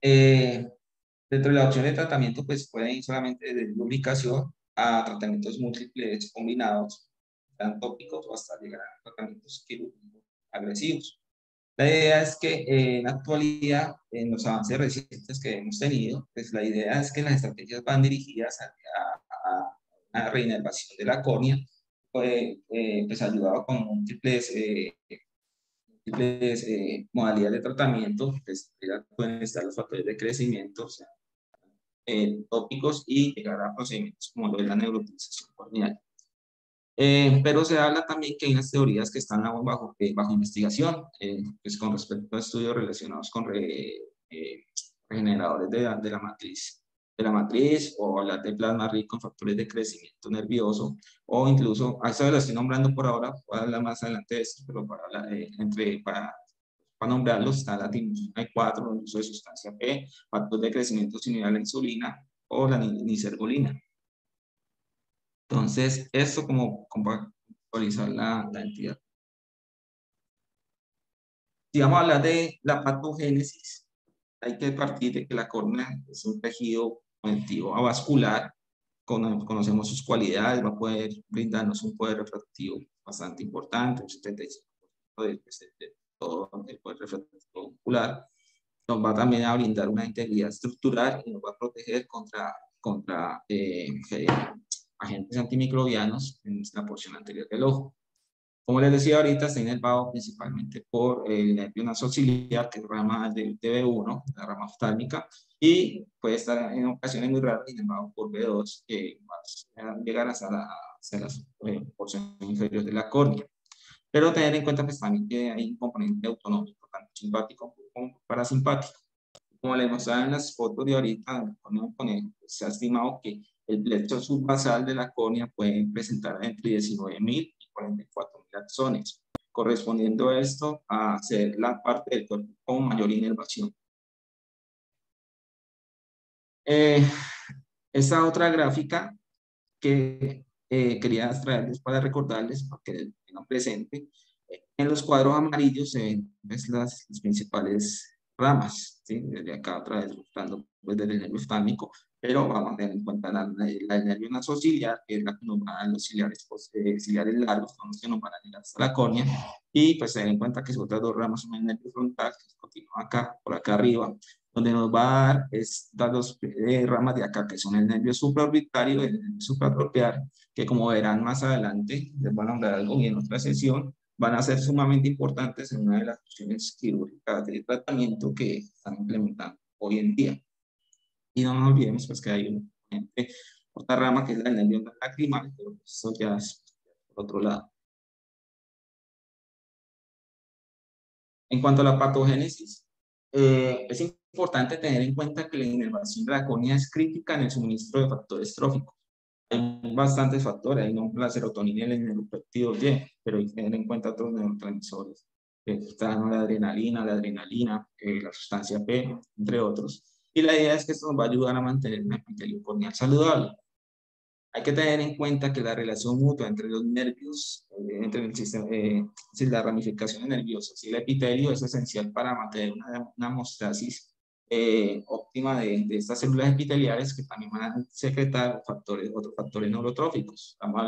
Dentro de la opción de tratamiento, pues pueden ir solamente de lubricación a tratamientos múltiples combinados, tanto tópicos o hasta llegar a tratamientos quirúrgicos agresivos. La idea es que en la actualidad, en los avances recientes que hemos tenido, pues la idea es que las estrategias van dirigidas a una reinervación de la córnea, pues ayudado con múltiples modalidades de tratamiento, pues ya pueden estar los factores de crecimiento, o sea, tópicos y llegar a procedimientos como lo de la neurotonización corneal. Pero se habla también que hay unas teorías que están bajo investigación, pues con respecto a estudios relacionados con regeneradores de la matriz o hablar de plasma rico en factores de crecimiento nervioso o incluso, a eso lo estoy nombrando por ahora, voy a hablar más adelante de esto, pero para para nombrarlos, está la timosina 4, el uso de sustancia P, factor de crecimiento similar a la insulina o la nisergolina. Entonces, esto como para actualizar la entidad. Si vamos a hablar de la patogénesis, hay que partir de que la córnea es un tejido conectivo avascular, conocemos sus cualidades, va a poder brindarnos un poder refractivo bastante importante, un 75% de todo el poder refractivo ocular. Nos va también a brindar una integridad estructural y nos va a proteger contra agentes antimicrobianos en la porción anterior del ojo. Como les decía ahorita, está inervado principalmente por el nervio nasociliar, que es rama del TB1, la rama oftálmica, y puede estar en ocasiones muy raras inervado por B2, que va a llegar hasta las porciones inferiores de la córnea. Pero tener en cuenta pues, también que hay un componente autonómico, tanto simpático como parasimpático. Como les mostraba en las fotos de ahorita, se ha estimado que el plexo subbasal de la córnea puede presentar entre 19.000 y 44.000 axones, correspondiendo a esto a ser la parte del cuerpo con mayor inervación. Esta otra gráfica que quería traerles para recordarles, porque tengan presente, en los cuadros amarillos se ven pues, las principales ramas, ¿sí? Desde acá otra vez mostrando pues, desde el nervio oftálmico, pero vamos a tener en cuenta la del nervio nasociliar, que es la que nos va a dar los ciliares largos, son los que nos van a llegar hasta la córnea, y pues tener en cuenta que sus otras dos ramas son el nervio frontal, que continúa acá, por acá arriba, donde nos va a dar estas dos ramas de acá, que son el nervio supraorbitario y el nervio supratropiar, que como verán más adelante, les van a hablar algo en otra sesión, van a ser sumamente importantes en una de las opciones quirúrgicas de tratamiento que están implementando hoy en día. Y no nos olvidemos pues, que hay otra rama que es la del nervio lacrimal, pero eso ya es por otro lado. En cuanto a la patogénesis, es importante tener en cuenta que la inervación de la córnea es crítica en el suministro de factores tróficos. Hay bastantes factores, hay no la serotonina y el neuropéptido Y, pero hay que tener en cuenta otros neurotransmisores. Está la adrenalina, la sustancia P, entre otros. Y la idea es que esto nos va a ayudar a mantener un epitelio corneal saludable. Hay que tener en cuenta que la relación mutua entre los nervios, entre el sistema, la ramificación nerviosa y el epitelio es esencial para mantener una homeostasis óptima de estas células epiteliales que también van a secretar otros factores neurotróficos. Estamos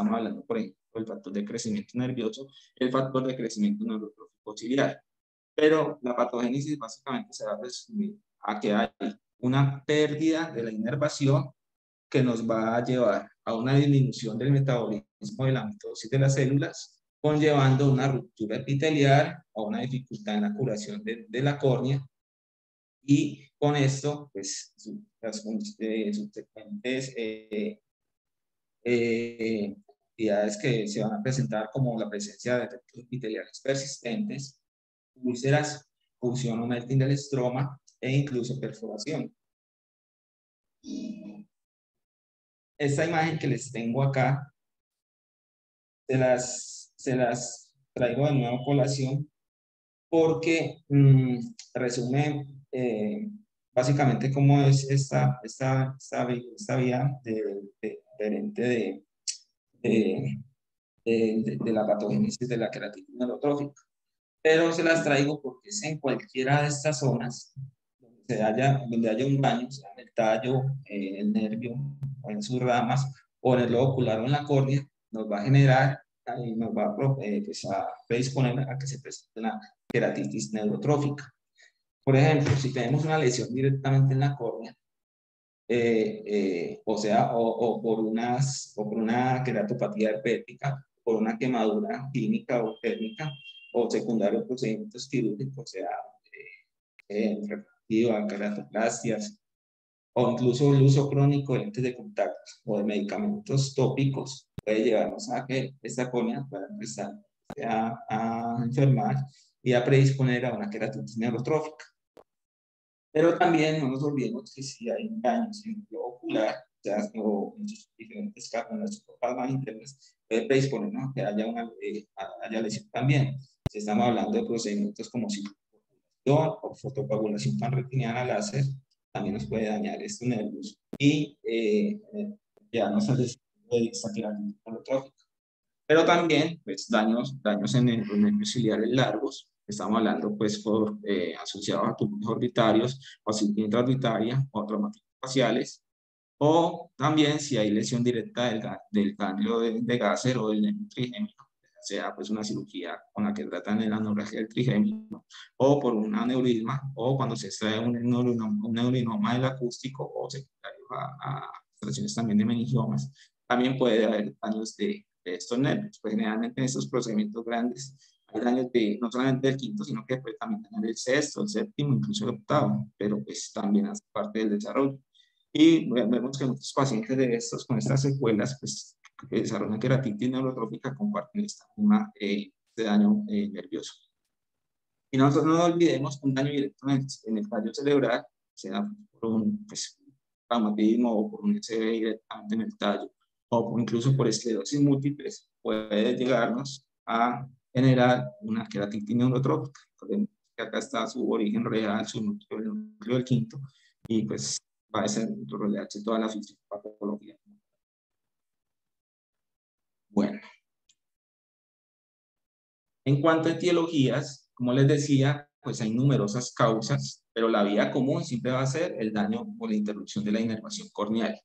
hablando, por ejemplo, del factor de crecimiento nervioso, el factor de crecimiento neurotrófico ciliar. Pero la patogénesis básicamente se va a resumir a que hay una pérdida de la inervación que nos va a llevar a una disminución del metabolismo de la mitosis de las células, conllevando una ruptura epitelial o una dificultad en la curación de la córnea, y con esto, pues, las subsecuentes actividades que se van a presentar, como la presencia de defectos epiteliales persistentes, úlceras, fusión o melting del estroma e incluso perforación. Esta imagen que les tengo acá, se las traigo de nuevo a colación porque resume básicamente cómo es esta vía de la patogénesis de la queratitis neurotrófica. Pero se las traigo porque es en cualquiera de estas zonas donde haya un daño, sea en el tallo, en el nervio, o en sus ramas, o en el lobo ocular o en la córnea, nos va a generar y nos va pues a predisponer a que se presente una queratitis neurotrófica. Por ejemplo, si tenemos una lesión directamente en la córnea, o por una queratopatía herpética, por una quemadura clínica o térmica, o secundario a procedimientos quirúrgicos, o sea, refractiva, keratoplastias, o incluso el uso crónico de lentes de contacto o de medicamentos tópicos, puede llevarnos a que esta córnea pueda empezar a enfermar y a predisponer a una queratitis neurotrófica. Pero también no nos olvidemos que si hay daños en el globo ocular, o en sus diferentes capas, en las capas internas, puede predisponernos a que haya lesión también. Si estamos hablando de procedimientos como o fotocoagulación panretiniana láser, también nos puede dañar estos nervios y llevarnos al desarrollo de esta queratitis neurotrófica. Pero también, pues, daños en los nervios ciliares largos, estamos hablando, pues, asociados a tumores orbitarios, o asimetría intraorbitaria, o traumatismos faciales, o también si hay lesión directa del ganglio de Gasser o del nervio trigémino, sea pues una cirugía con la que tratan el anorragia del trigémino, o por un aneurisma, o cuando se extrae un neurinoma del acústico, o secundario a extracciones también de meningiomas, también puede haber daños de estos nervios. Pues generalmente en estos procedimientos grandes hay daños no solamente del quinto, sino que puede también dañar el sexto, el séptimo, incluso el octavo, pero pues también hace parte del desarrollo. Y vemos que muchos pacientes de estos con estas secuelas, pues, que desarrollan queratitis neurotrófica comparten esta misma de daño nervioso. Y nosotros no olvidemos un daño directo en el tallo cerebral, sea por un traumatismo o por un SB directamente en el tallo, o incluso por esclerosis múltiples, puede llegarnos a generar una queratitis neurotrófica. Que acá está su origen real, su núcleo, el núcleo del quinto, y pues va a desarrollarse toda la fisiopatología. Bueno, en cuanto a etiologías, como les decía, pues hay numerosas causas, pero la vía común siempre va a ser el daño o la interrupción de la inervación corneal.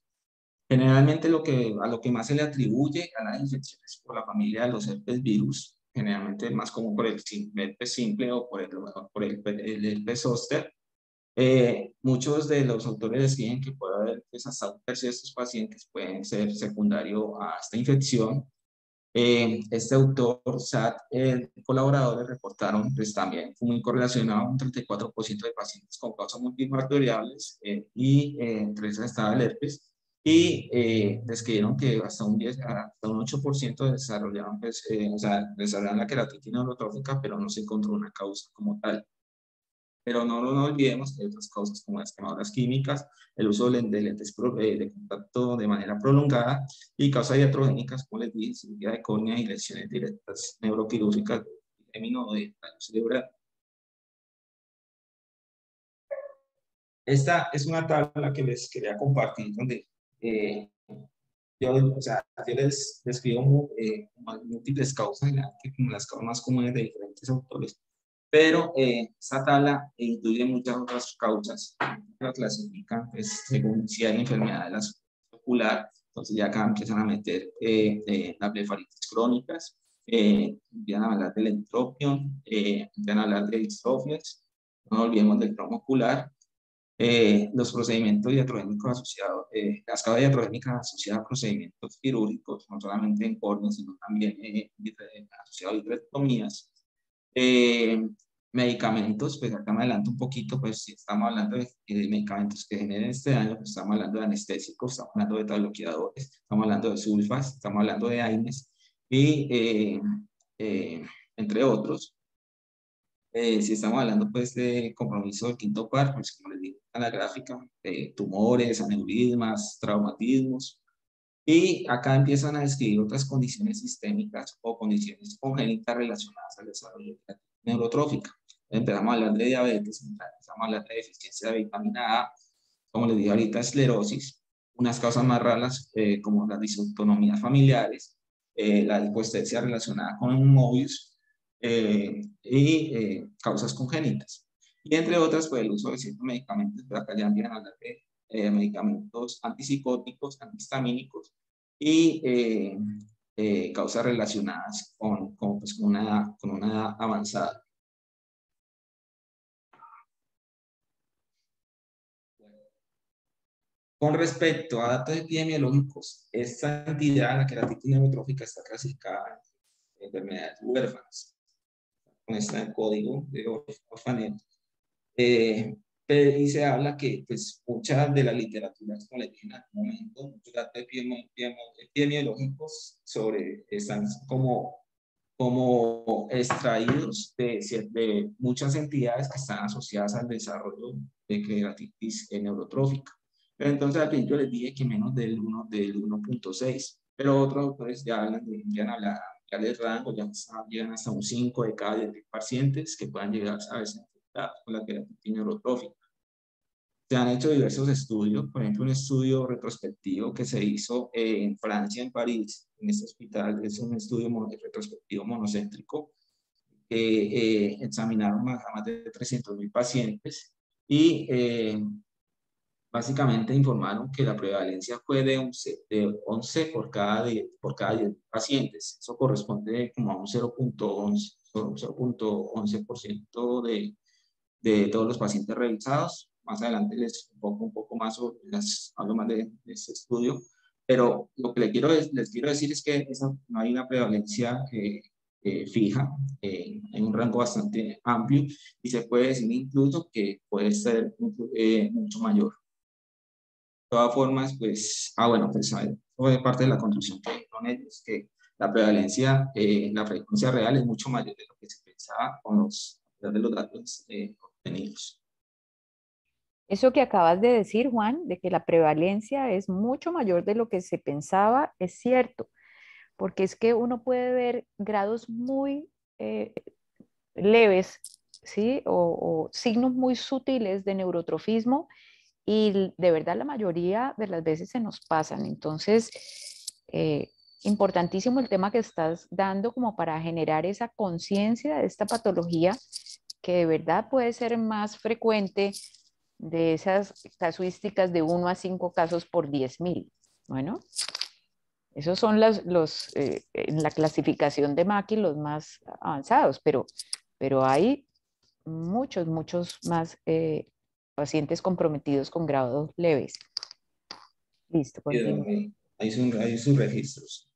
Generalmente a lo que más se le atribuye a las infecciones por la familia de los herpes virus, generalmente más común por el herpes simple o por el herpes zóster. Muchos de los autores deciden que puede haber pues, hasta un tercio de estos pacientes pueden ser secundario a esta infección. Este autor, SAT, colaboradores reportaron, pues también fue muy correlacionado, un 34% de pacientes con causas multifactoriales y entre esas estaba el herpes, y describieron que hasta un 8% desarrollaban, desarrollaban la queratitis neurotrófica, pero no se encontró una causa como tal. Pero no olvidemos que hay otras causas como las quemaduras químicas, el uso de lentes de contacto de manera prolongada y causas iatrogénicas, como les dije, cirugía de córnea y lesiones directas neuroquirúrgicas de trigémino o de daño cerebral. Esta es una tabla que les quería compartir donde yo les describo múltiples causas, como las causas más comunes de diferentes autores. Pero esta tabla incluye muchas otras causas, la clasifican pues, según si hay enfermedad de la ocular, entonces ya acá empiezan a meter las blefaritis crónicas, empiezan a hablar del entropión, empiezan a hablar de distrofias, no olvidemos del trauma ocular, los procedimientos iatrogénicos asociados, las causas iatrogénicas asociadas a procedimientos quirúrgicos, no solamente en córnea, sino también asociados a vitrectomías. Medicamentos, pues acá me adelanto un poquito, pues si estamos hablando de medicamentos que generen este daño, pues estamos hablando de anestésicos, estamos hablando de beta bloqueadores, estamos hablando de sulfas, estamos hablando de AINES y entre otros. Si estamos hablando pues de compromiso del quinto par, pues como les digo en la gráfica, tumores, aneurismas, traumatismos, y acá empiezan a describir otras condiciones sistémicas o condiciones congénitas relacionadas al desarrollo de la neurotrófica. Empezamos a hablar de diabetes, empezamos a hablar de deficiencia de vitamina A, como les dije ahorita, esclerosis, unas causas más raras como las disautonomías familiares, la hipoestesia relacionada con un Mobius y causas congénitas. Y entre otras, pues el uso de ciertos medicamentos, pero acá ya empiezan a hablar de medicamentos antipsicóticos, antihistamínicos y causas relacionadas con una edad avanzada. Con respecto a datos epidemiológicos, esta entidad, la queratitis neurotrófica, está clasificada en enfermedades huérfanas, con este código de orfanel. Y se habla que pues, muchas de las literaturas, como les dije en algún momento, muchos datos epidemiológicos están como extraídos de muchas entidades que están asociadas al desarrollo de queratitis neurotrófica. Pero entonces al principio les dije que menos del 1.6, pero otros autores ya hablan de rango, ya llegan hasta un 5 de cada 10 pacientes que puedan llegar a esa con la queratitis neurotrófica. Se han hecho diversos estudios, por ejemplo, un estudio retrospectivo que se hizo en Francia, en París, en este hospital, es un estudio retrospectivo monocéntrico, examinaron a más de 300.000 pacientes y básicamente informaron que la prevalencia fue de 11 por cada 10 pacientes. Eso corresponde como a un 0.11% de todos los pacientes revisados. Más adelante les un poco más, hablo más de este estudio, pero lo que les quiero decir es que no hay una prevalencia fija, en un rango bastante amplio, y se puede decir incluso que puede ser mucho mayor. De todas formas, pues, bueno, pues fue parte de la conclusión que dieron ellos, que la prevalencia, la frecuencia real es mucho mayor de lo que se pensaba de los datos obtenidos. Eso que acabas de decir, Juan, de que la prevalencia es mucho mayor de lo que se pensaba, es cierto, porque es que uno puede ver grados muy leves, ¿sí? O signos muy sutiles de neurotrofismo y de verdad la mayoría de las veces se nos pasan. Entonces, importantísimo el tema que estás dando como para generar esa conciencia de esta patología que de verdad puede ser más frecuente de esas casuísticas de 1 a 5 casos por 10.000. Bueno, esos son en la clasificación de Mackey los más avanzados, pero hay muchos más pacientes comprometidos con grados leves. Listo, continúo. Hay sus registros.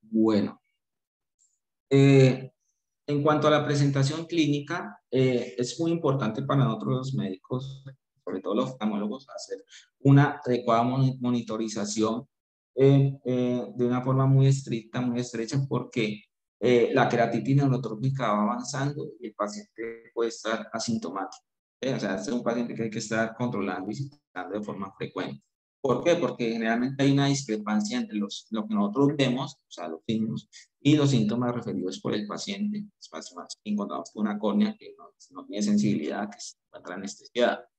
Bueno. En cuanto a la presentación clínica, es muy importante para nosotros los médicos, sobre todo los oftalmólogos, hacer una adecuada monitorización de una forma muy estricta, muy estrecha, porque la queratitis neurotrófica va avanzando y el paciente puede estar asintomático. O sea, es un paciente que hay que estar controlando y visitando de forma frecuente. ¿Por qué? Porque generalmente hay una discrepancia entre lo que nosotros vemos, o sea, los signos, y los síntomas referidos por el paciente. Es más, encontramos una córnea que no tiene sensibilidad, que se encuentra anestesiada.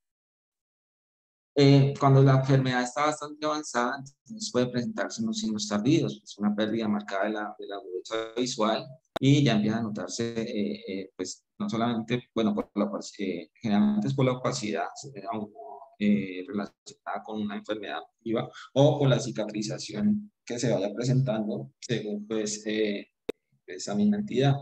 Cuando la enfermedad está bastante avanzada, entonces puede presentarse unos signos tardíos, es una pérdida marcada de la agudeza visual, y ya empieza a notarse, pues, no solamente, bueno, generalmente es por la opacidad, relacionada con una enfermedad activa, o por la cicatrización que se vaya presentando según, pues, esa misma entidad.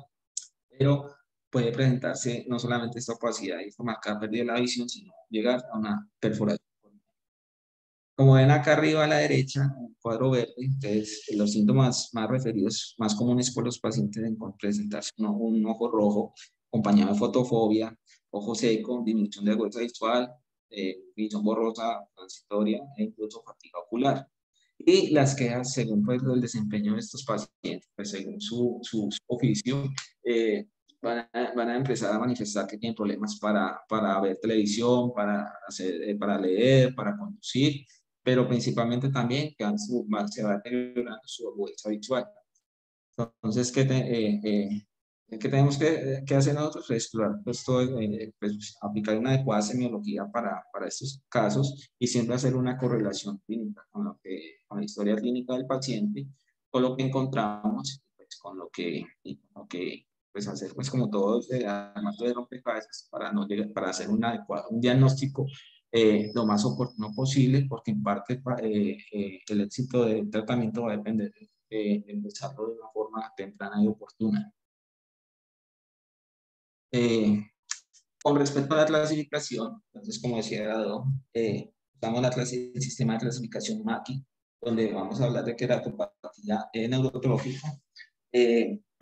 Pero puede presentarse no solamente esta opacidad y esta marcada pérdida de la visión, sino llegar a una perforación. Como ven acá arriba a la derecha, un cuadro verde, entonces los síntomas más referidos, más comunes por los pacientes en presentarse un ojo rojo, acompañado de fotofobia, ojo seco, disminución de agudeza visual, visión borrosa, transitoria e incluso fatiga ocular. Y las quejas, según, pues, el desempeño de estos pacientes, pues, según su oficio, van a empezar a manifestar que tienen problemas para ver televisión, para leer, para conducir, pero principalmente también que se va deteriorando su agudeza visual. Entonces, ¿qué tenemos que hacer nosotros? Explorar, pues, pues, aplicar una adecuada semiología para estos casos, y siempre hacer una correlación clínica con la historia clínica del paciente, con lo que encontramos, pues, con lo que pues, hacer, pues, como todos, además de rompecabezas, para hacer un diagnóstico lo más oportuno posible, porque en parte el éxito del tratamiento va a depender de empezarlo de una forma temprana y oportuna. Con respecto a la clasificación, entonces, como decía Dado, usamos el sistema de clasificación Mackey, donde vamos a hablar de queratopatía neurotrófica,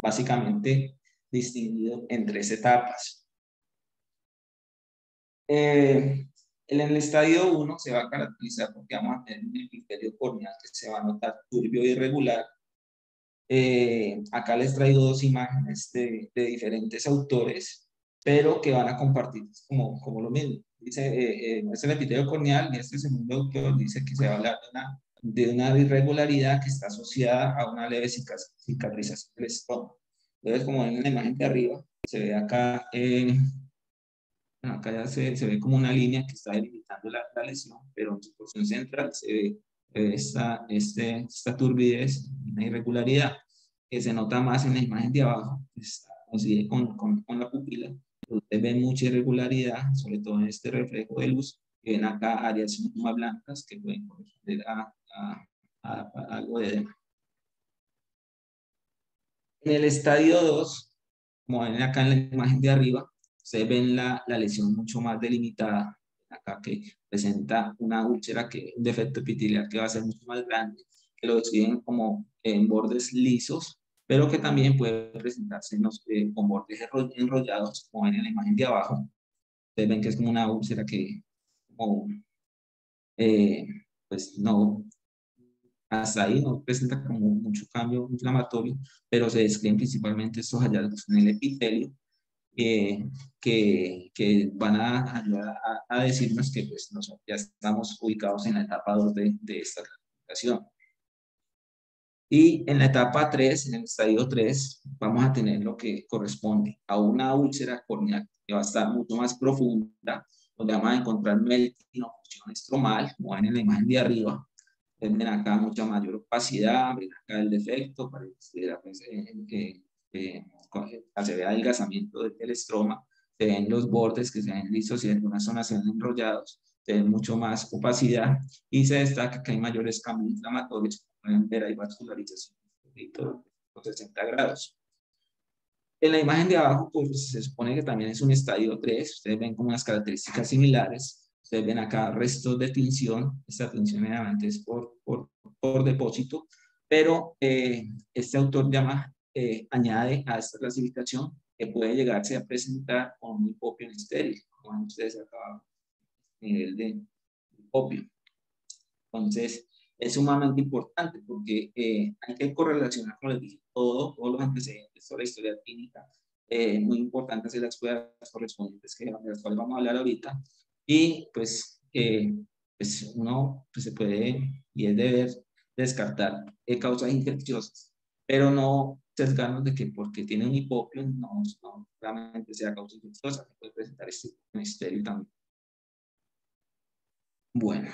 básicamente distinguido en 3 etapas. En el estadio 1 se va a caracterizar porque vamos a tener un epitelio corneal que se va a notar turbio e irregular. Acá les traigo 2 imágenes de diferentes autores, pero que van a compartir como lo mismo. Dice, es el epitelio corneal, y este segundo autor dice que se va a hablar de una irregularidad que está asociada a una leve cicatrización del estómago. Entonces, como ven en la imagen de arriba, se ve acá, bueno, acá ya se ve como una línea que está delimitando la lesión, pero en su porción central se ve esta turbidez, una irregularidad, que se nota más en la imagen de abajo, que coincide con la pupila. Ustedes ven mucha irregularidad, sobre todo en este reflejo de luz, que ven acá áreas más blancas que pueden corresponder a algo de edema. En el estadio 2, como ven acá en la imagen de arriba, ustedes ven la lesión mucho más delimitada, acá que presenta una úlcera, un defecto epitelial que va a ser mucho más grande, que lo describen como en bordes lisos, pero que también puede presentarse con bordes enrollados, como ven en la imagen de abajo. Ustedes ven que es como una úlcera que, como, pues no, hasta ahí no presenta como mucho cambio inflamatorio, pero se describen principalmente estos hallazgos en el epitelio, que van a ayudar a decirnos que pues, nosotros ya estamos ubicados en la etapa 2 de esta clasificación. Y en la etapa 3, en el estadio 3, vamos a tener lo que corresponde a una úlcera corneal que va a estar mucho más profunda, donde vamos a encontrar melting o fusión estromal, como ven en la imagen de arriba. Ven acá mucha mayor opacidad, ven acá el defecto, pareciera pues, se ve adelgazamiento del estroma, se ven los bordes que se ven lisos y en algunas zonas se ven enrollados, se ven mucho más opacidad y se destaca que hay mayores cambios inflamatorios, pueden ver hay vascularización de los 60 grados. En la imagen de abajo, pues se supone que también es un estadio 3, ustedes ven como unas características similares. Ustedes ven acá restos de tinción, esta tinción generalmente es por depósito, pero este autor añade a esta clasificación que puede llegarse a presentar con un hipopio estéril, como ven ustedes acá abajo, nivel de hipopio. Entonces, es sumamente importante porque hay que correlacionar, como les dije, todos los antecedentes sobre la historia clínica, muy importante hacer las pruebas correspondientes de las cuales vamos a hablar ahorita, y pues, pues uno pues, se puede y es deber descartar causas infecciosas, pero no sesgarnos de que porque tiene un hipopio no realmente sea causa infecciosa, que puede presentar este misterio también. Bueno.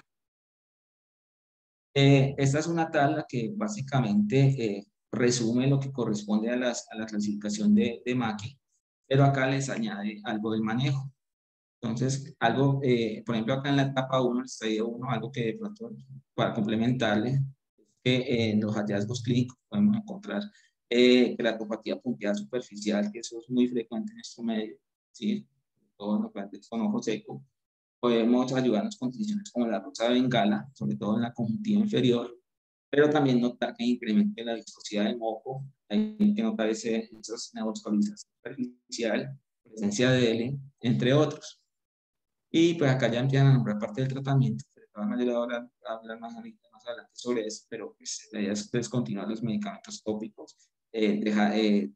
Esta es una tabla que básicamente resume lo que corresponde a la clasificación de Mackey, pero acá les añade algo del manejo. Entonces, algo, por ejemplo, acá en la etapa 1, el estadio 1, algo que de pronto para complementarle, que en los hallazgos clínicos podemos encontrar queratopatía punteada superficial, que eso es muy frecuente en nuestro medio, ¿sí? Todos los pacientes con ojo seco. Podemos ayudarnos con condiciones como la rosa de Bengala, sobre todo en la conjuntiva inferior, pero también notar que incremente la viscosidad del moco, hay que notar esas neovascularización superficial, presencia de L, entre otros. Y pues acá ya empiezan a nombrar parte del tratamiento, pero van a ayudar a hablar más adelante sobre eso, pero pues la idea es descontinuar los medicamentos tópicos, de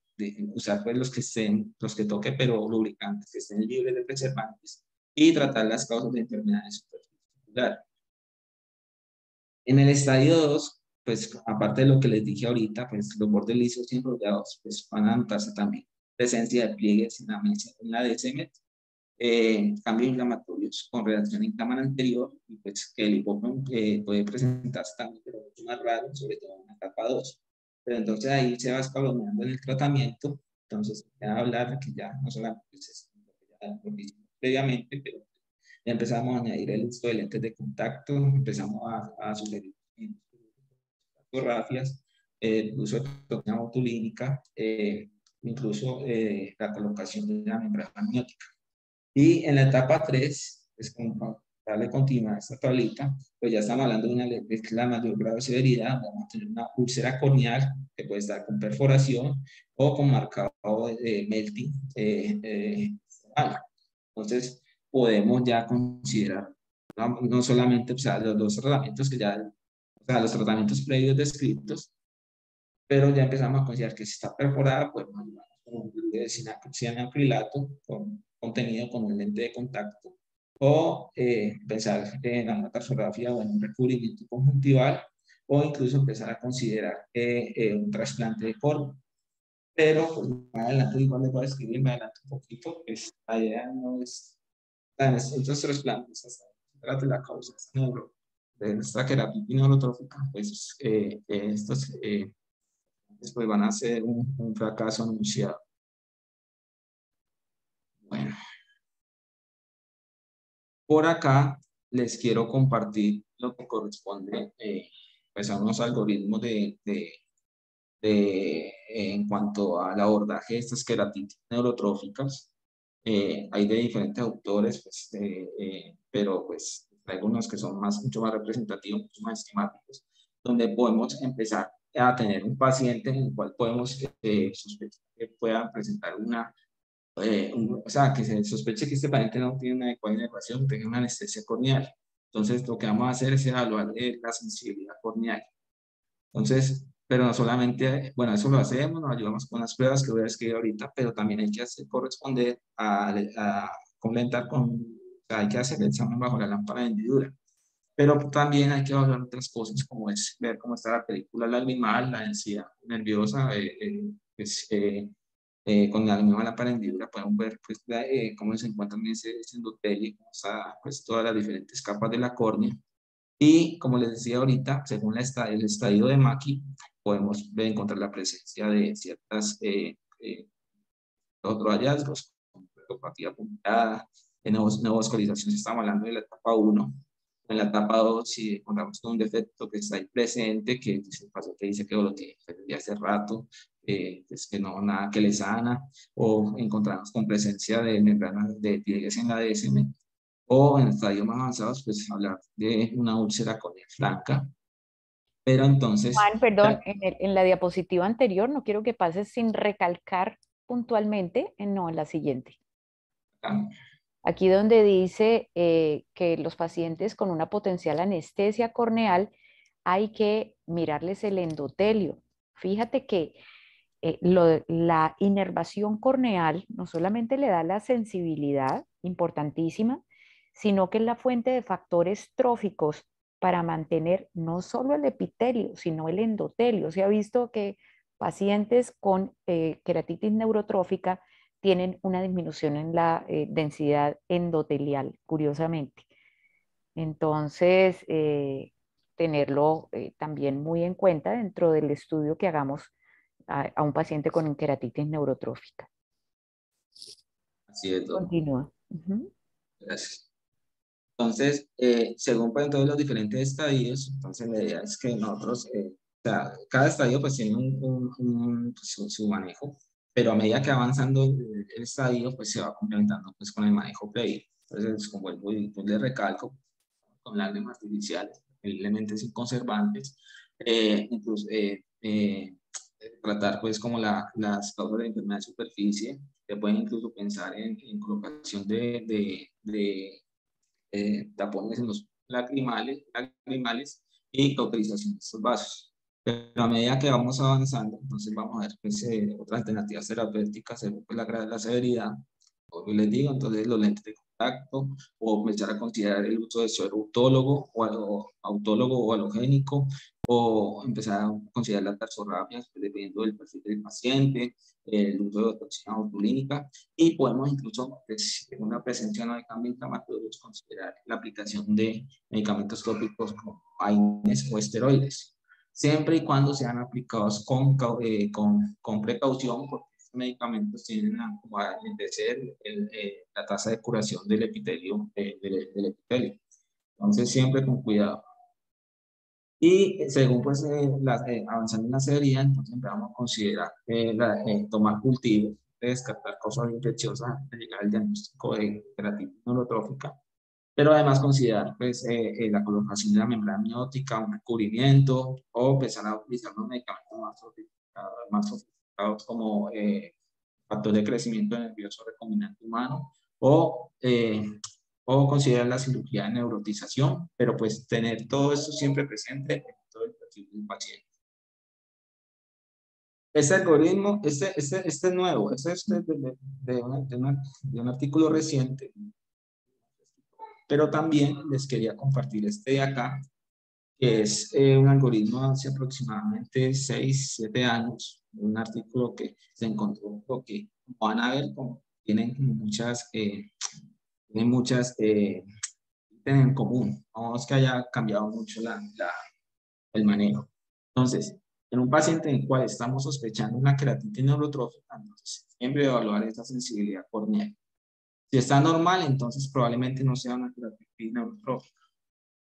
usar pues los que toque, pero lubricantes que estén libres de preservantes y tratar las causas de enfermedades superficiales. En el estadio 2, pues aparte de lo que les dije ahorita, pues los bordes lisos y enrollados, pues van a notarse también presencia de pliegues en la DSMET, cambios inflamatorios con reacción en cámara anterior, y pues que el hipócrino puede presentarse también, pero mucho más raro, sobre todo en la etapa 2. Pero entonces ahí se va escalonando en el tratamiento, entonces ya hablar de que ya no solamente es lo que hicimos previamente, pero ya empezamos a añadir el uso de lentes de contacto, empezamos a sugerir fotografias, el uso de toxina botulínica, incluso la colocación de la membrana amniótica. Y en la etapa 3, es como para darle continuidad a esta tablita, pues ya estamos hablando de una que es la mayor grado de severidad, vamos a tener una úlcera corneal que puede estar con perforación o con marcado de melting. Entonces, podemos ya considerar no solamente, o sea, los tratamientos que ya, o sea, los tratamientos previos descritos, pero ya empezamos a considerar que si está perforada, pues nos ayudamos con un de cianoacrilato contenido con un lente de contacto, o pensar en la metasorafia o en un recubrimiento conjuntival, o incluso empezar a considerar un trasplante de cornea. pero pues, más adelante igual les voy a escribir, me adelanto un poquito, pues la idea no es, en estos tres planos, se trata de la causa de esta queratitis neurotrófica, pues estos pues, van a ser un fracaso anunciado. Bueno, por acá les quiero compartir lo que corresponde pues a unos algoritmos en cuanto al abordaje de estas queratitis neurotróficas. Hay de diferentes autores, pues, pero pues hay algunos que son mucho más representativos, mucho más esquemáticos, donde podemos empezar a tener un paciente en el cual podemos sospechar que pueda presentar o sea, que se sospeche que este paciente no tiene una adecuada inervación, tenga una anestesia corneal. Entonces, lo que vamos a hacer es evaluar la sensibilidad corneal. Entonces, pero no solamente, bueno, eso lo hacemos, nos ayudamos con las pruebas que voy a escribir ahorita, pero también hay que corresponder a complementar con, o sea, hay que hacer el examen bajo la lámpara de hendidura. Pero también hay que evaluar otras cosas, como es ver cómo está la película lagrimal, la densidad nerviosa, pues, con la misma lámpara de hendidura podemos ver pues, cómo se encuentran ese endotelio, cómo está pues, todas las diferentes capas de la córnea. Y como les decía ahorita, según el estadio de Mackie, podemos encontrar la presencia de ciertas otros hallazgos, como retopatía puntada, en neovascularización, estamos hablando de la etapa 1. En la etapa 2, si encontramos con un defecto que está ahí presente, que el paciente dice que lo tiene desde hace rato, pues que no, nada que le sana, o encontramos con presencia de membranas de pliegues en la DSM, o en estadios más avanzados, pues hablar de una úlcera corneal flanca. Pero entonces, Juan, perdón, en la diapositiva anterior no quiero que pases sin recalcar puntualmente, no, en la siguiente. Aquí donde dice que los pacientes con una potencial anestesia corneal hay que mirarles el endotelio. Fíjate que la inervación corneal no solamente le da la sensibilidad, importantísima, sino que es la fuente de factores tróficos para mantener no solo el epitelio, sino el endotelio. Se ha visto que pacientes con queratitis neurotrófica tienen una disminución en la densidad endotelial, curiosamente. Entonces, tenerlo también muy en cuenta dentro del estudio que hagamos a un paciente con queratitis neurotrófica. así es, doctor. Continúa. Uh-huh. Gracias. Entonces, según pues, todos los diferentes estadios, entonces la idea es que nosotros, o sea, cada estadio pues tiene su manejo, pero a medida que va avanzando el estadio, pues se va complementando pues con el manejo previo. Entonces, como vuelvo y pues, le recalco, con lágrimas artificiales, elementos inconservantes, incluso tratar pues como las causas de enfermedad de superficie, se pueden incluso pensar en colocación de tapones en los lagrimales y cauterización de estos vasos. Pero a medida que vamos avanzando, entonces vamos a ver pues, otras alternativas terapéuticas según pues, la gravedad de la severidad. Como les digo, entonces los lentes de contacto, o empezar a considerar el uso de suero autólogo o halogénico, o empezar a considerar las tarsolabias, pues, dependiendo del perfil del paciente, el uso de toxina botulínica, y podemos incluso, pues, en una presencia no de cambio inflamatorio, considerar la aplicación de medicamentos tópicos como AINES o esteroides, siempre y cuando sean aplicados con precaución, porque estos medicamentos tienden a enlentecer la tasa de curación del epitelio, del epitelio. Entonces, siempre con cuidado. Y según pues avanzando en la severidad, entonces vamos a considerar tomar cultivos, descartar causas infecciosas antes de llegar al diagnóstico de queratitis neurotrófica, pero además considerar pues, la colocación de la membrana amniótica, un recubrimiento, o empezar a utilizar los medicamentos más sofisticados como factor de crecimiento nervioso recombinante humano, o considerar la cirugía de neurotización, pero pues tener todo esto siempre presente en todo el perfil del paciente. Este algoritmo, este es nuevo, este es de un artículo reciente, pero también les quería compartir este de acá, que es un algoritmo hace aproximadamente 6, 7 años, un artículo que se encontró, lo que van a ver, como tienen muchas tienen en común. No es que haya cambiado mucho el manejo. Entonces, en un paciente en el cual estamos sospechando una queratitis neurotrófica, entonces siempre evaluar esa sensibilidad corneal. Si está normal, entonces probablemente no sea una queratitis neurotrófica.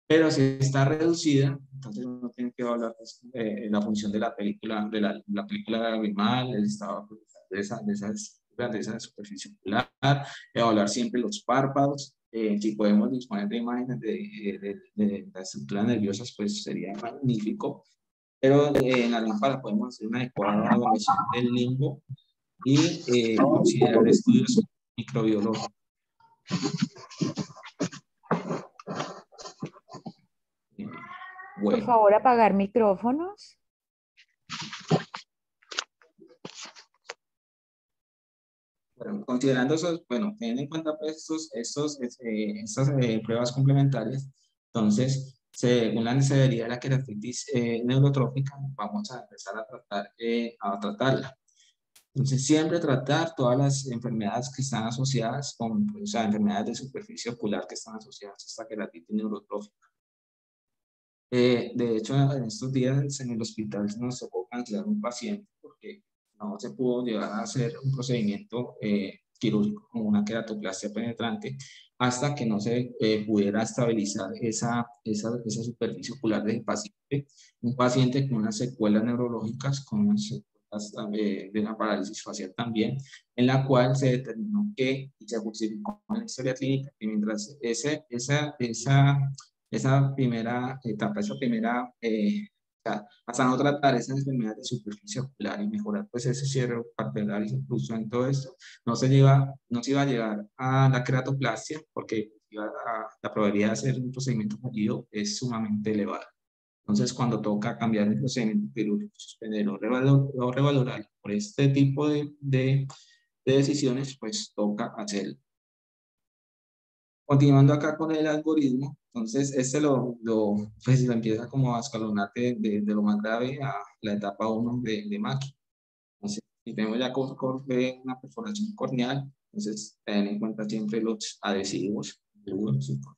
Pero si está reducida, entonces uno tiene que evaluar pues, la función de la película, la película lagrimal, el estado de esa superficie ocular, evaluar siempre los párpados. Si podemos disponer de imágenes de las estructuras nerviosas, pues sería magnífico. Pero en la lámpara podemos hacer una adecuada evaluación del limbo y considerar estudios microbiológicos. Por favor, apagar micrófonos. Bueno, considerando esos, bueno, teniendo en cuenta pues, estas pruebas complementarias, entonces, según la severidad de la queratitis neurotrófica, vamos a empezar a tratarla. Entonces, siempre tratar todas las enfermedades que están asociadas con, o sea, enfermedades de superficie ocular que están asociadas a esta queratitis neurotrófica. De hecho, en estos días en el hospital nos tocó cancelar un paciente porque no se pudo llevar a hacer un procedimiento quirúrgico como una queratoplastia penetrante hasta que no se pudiera estabilizar esa superficie ocular del paciente. Un paciente con unas secuelas neurológicas, con unas secuelas de una parálisis facial también, en la cual se determinó que, y se justificó en la historia clínica, que mientras esa primera etapa, hasta no tratar esas enfermedades de superficie ocular y mejorar pues ese cierre papilar y incluso en todo esto, no se iba a llegar a la queratoplastia porque la probabilidad de hacer un procedimiento fallido es sumamente elevada. Entonces, cuando toca cambiar el procedimiento quirúrgico, suspender o revalorar por este tipo de decisiones, pues toca hacerlo. Continuando acá con el algoritmo, entonces pues lo empieza como a escalonar de lo más grave a la etapa 1 de Mackie. Entonces, si tenemos ya una perforación corneal, entonces ten en cuenta siempre los adhesivos,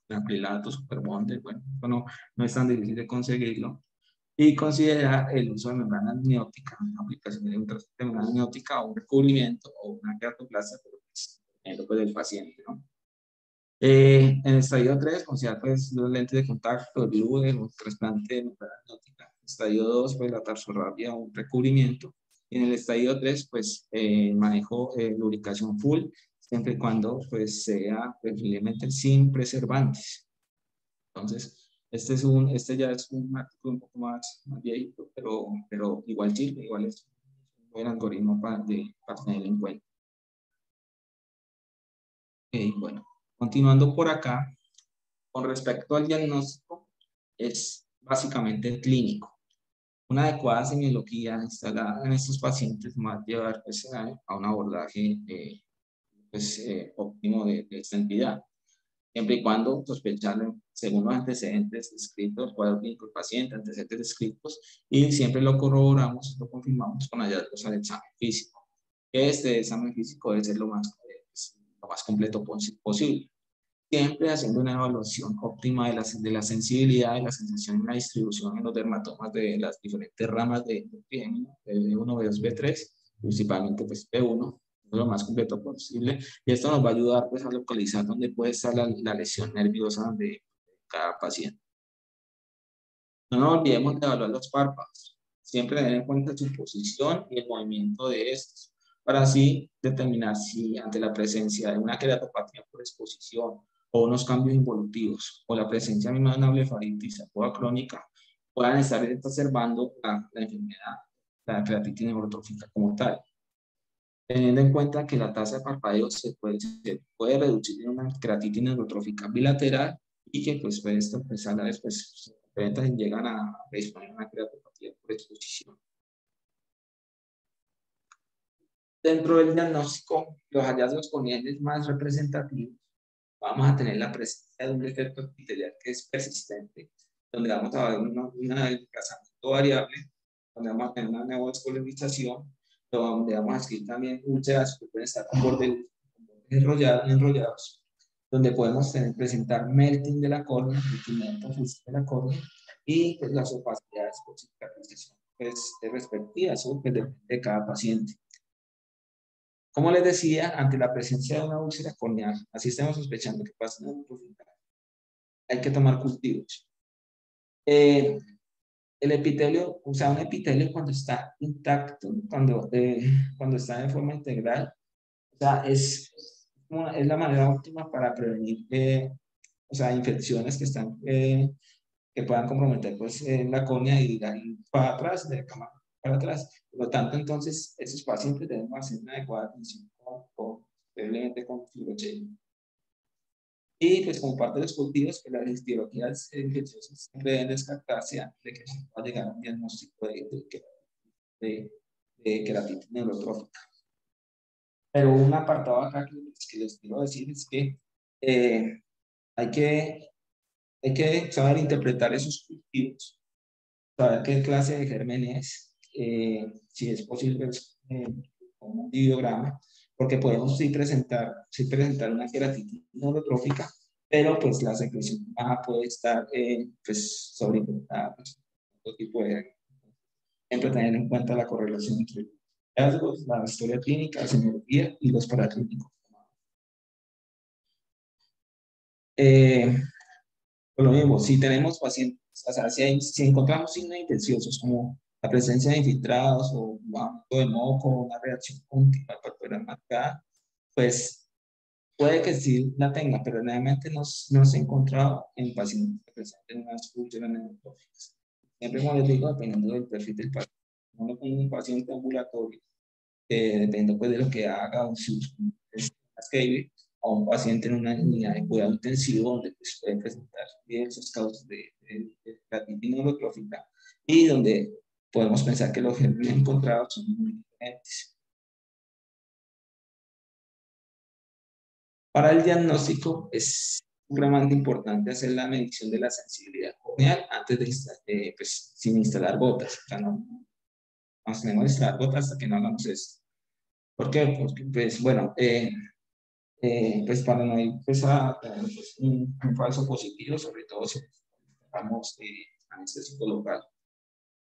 acrilato, superbondes, bueno, no es tan difícil de conseguirlo. Y considerar el uso de membrana amniótica, la aplicación de membrana amniótica o un recubrimiento o una queratoplastia, pero pues del paciente, ¿no? En el estadio 3, considerar pues, los lentes de contacto, el glue, el trasplante de membrana amniótica. Estadio 2, pues la tarsorrapia o un recubrimiento. Y en el estadio 3, pues manejo lubricación full, siempre y cuando pues, sea preferiblemente sin preservantes. Entonces, este ya es un artículo un poco más viejito, pero igual sirve, igual es un buen algoritmo para tener en cuenta. Bueno. Continuando por acá, con respecto al diagnóstico, es básicamente clínico. Una adecuada semiología instalada en estos pacientes va a llevar pues, a un abordaje óptimo de esta entidad, siempre y cuando sospecharlo según los antecedentes descritos, cuadro clínico del paciente, antecedentes descritos, y siempre lo corroboramos, lo confirmamos con hallazgos al examen físico. Este examen físico debe ser lo más completo posible. Siempre haciendo una evaluación óptima de la sensibilidad, de la sensación y la distribución en los dermatomas de las diferentes ramas de B1, B2, B3, principalmente pues B1, lo más completo posible. Y esto nos va a ayudar pues, a localizar dónde puede estar la lesión nerviosa de cada paciente. No nos olvidemos de evaluar los párpados. Siempre tener en cuenta su posición y el movimiento de estos, para así determinar si ante la presencia de una queratopatía por exposición o unos cambios involutivos o la presencia misma de una blefaritis aguda crónica puedan estar exacerbando la enfermedad, la queratitis neurotrófica como tal. Teniendo en cuenta que la tasa de parpadeo se puede reducir en una queratitis neurotrófica bilateral y que pues esto pues a la vez pues llegan a predisponer una queratopatía por exposición. Dentro del diagnóstico, los hallazgos corneales más representativos, vamos a tener la presencia de un defecto epitelial que es persistente, donde vamos a ver un desplazamiento variable donde vamos a tener una neovascularización, donde vamos a escribir también úlceras que pueden estar con bordes enrollados, donde podemos presentar melting de la córnea, crecimiento de la córnea, y pues, las opacidades por cicatrización pues, respectivas, eso pues, depende de cada paciente. Como les decía, ante la presencia de una úlcera corneal, así estamos sospechando que pasa en la profundidad, hay que tomar cultivos. El epitelio, o sea, un epitelio cuando está intacto, cuando está de forma integral, o sea, es la manera óptima para prevenir o sea, infecciones que puedan comprometer pues, la córnea y ir para atrás, de la cama para atrás. Por lo tanto, entonces, esos pacientes deben hacer una adecuada atención posiblemente con fibrochenia. Y pues como parte de los cultivos, que las etiologías infecciosas deben descartarse antes de que se pueda llegar a un diagnóstico de queratitis neurotrófica. Pero un apartado acá que les quiero decir es que hay que saber interpretar esos cultivos, saber qué clase de germen es, si es posible con un videograma, porque podemos sí presentar una queratitis neurotrófica, pero pues la secreción puede estar pues sobreinterpretada, pues, otro tipo de... Siempre tener en cuenta la correlación entre hallazgos, la historia clínica, la semiología y los paraclínicos. Por lo mismo, si tenemos pacientes, o sea, si encontramos signos infecciosos como la presencia de infiltrados o un aumento de moco, una reacción continua corporal marcada, pues puede que sí la tenga, pero realmente no se ha encontrado en pacientes que presenten unas úlceras neurotróficas. Siempre, como les digo, dependiendo del perfil del paciente. Uno con un paciente ambulatorio, dependiendo pues, de lo que haga o sus a un paciente en una unidad de cuidado intensivo donde pues, puede presentar diversas causas de queratitis neurotrófica y donde podemos pensar que los gérmenes encontrados son muy diferentes. Para el diagnóstico es supremamente importante hacer la medición de la sensibilidad corneal antes de pues, sin instalar gotas. O sea, no tenemos que instalar gotas hasta que no hagamos esto. ¿Por qué? Porque, pues, bueno, pues para no ir pues, a tener pues, un falso positivo, sobre todo si necesitamos anestésico local.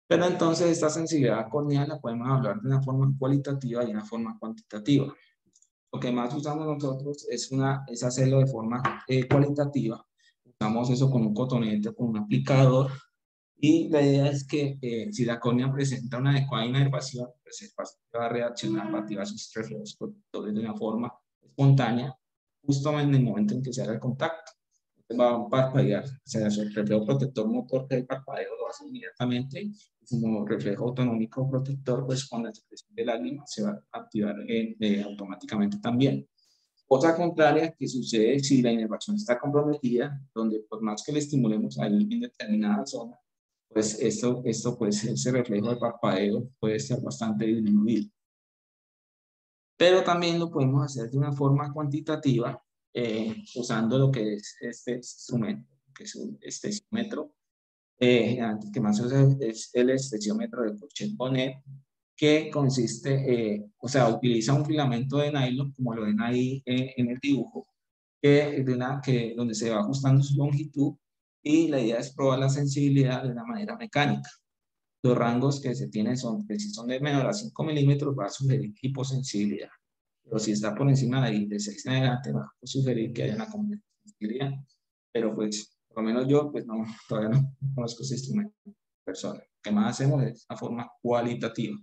Pero entonces esta sensibilidad corneal la podemos hablar de una forma cualitativa y una forma cuantitativa. Lo que más usamos nosotros es hacerlo de forma cualitativa. Usamos eso con un cotonete, con un aplicador. Y la idea es que si la córnea presenta una adecuada inervación, pues el paciente va a reaccionar, va a activar sus reflejos protectores de una forma espontánea, justo en el momento en que se haga el contacto. Entonces va a parpadear, o sea, el reflejo protector motor del parpadeo lo hace inmediatamente, y como reflejo autonómico protector, pues con la secreción de lágrima se va a activar automáticamente también. Cosa contraria que sucede si la inervación está comprometida, donde por más que le estimulemos ahí en determinada zona, pues pues ese reflejo de parpadeo puede ser bastante disminuido. Pero también lo podemos hacer de una forma cuantitativa, usando lo que es este instrumento, que es un esteciómetro, que más usa es el esteciómetro de Pochet-Bonnet, que consiste, o sea, utiliza un filamento de nylon, como lo ven ahí en el dibujo, donde se va ajustando su longitud, y la idea es probar la sensibilidad de una manera mecánica. Los rangos que se tienen que si son de menor a 5 milímetros va a sugerir hiposensibilidad, pero si está por encima de 6 en adelante va a sugerir que haya una completa sensibilidad, pero pues por lo menos yo pues no, todavía no conozco ese instrumento en persona. Lo que más hacemos es una forma cualitativa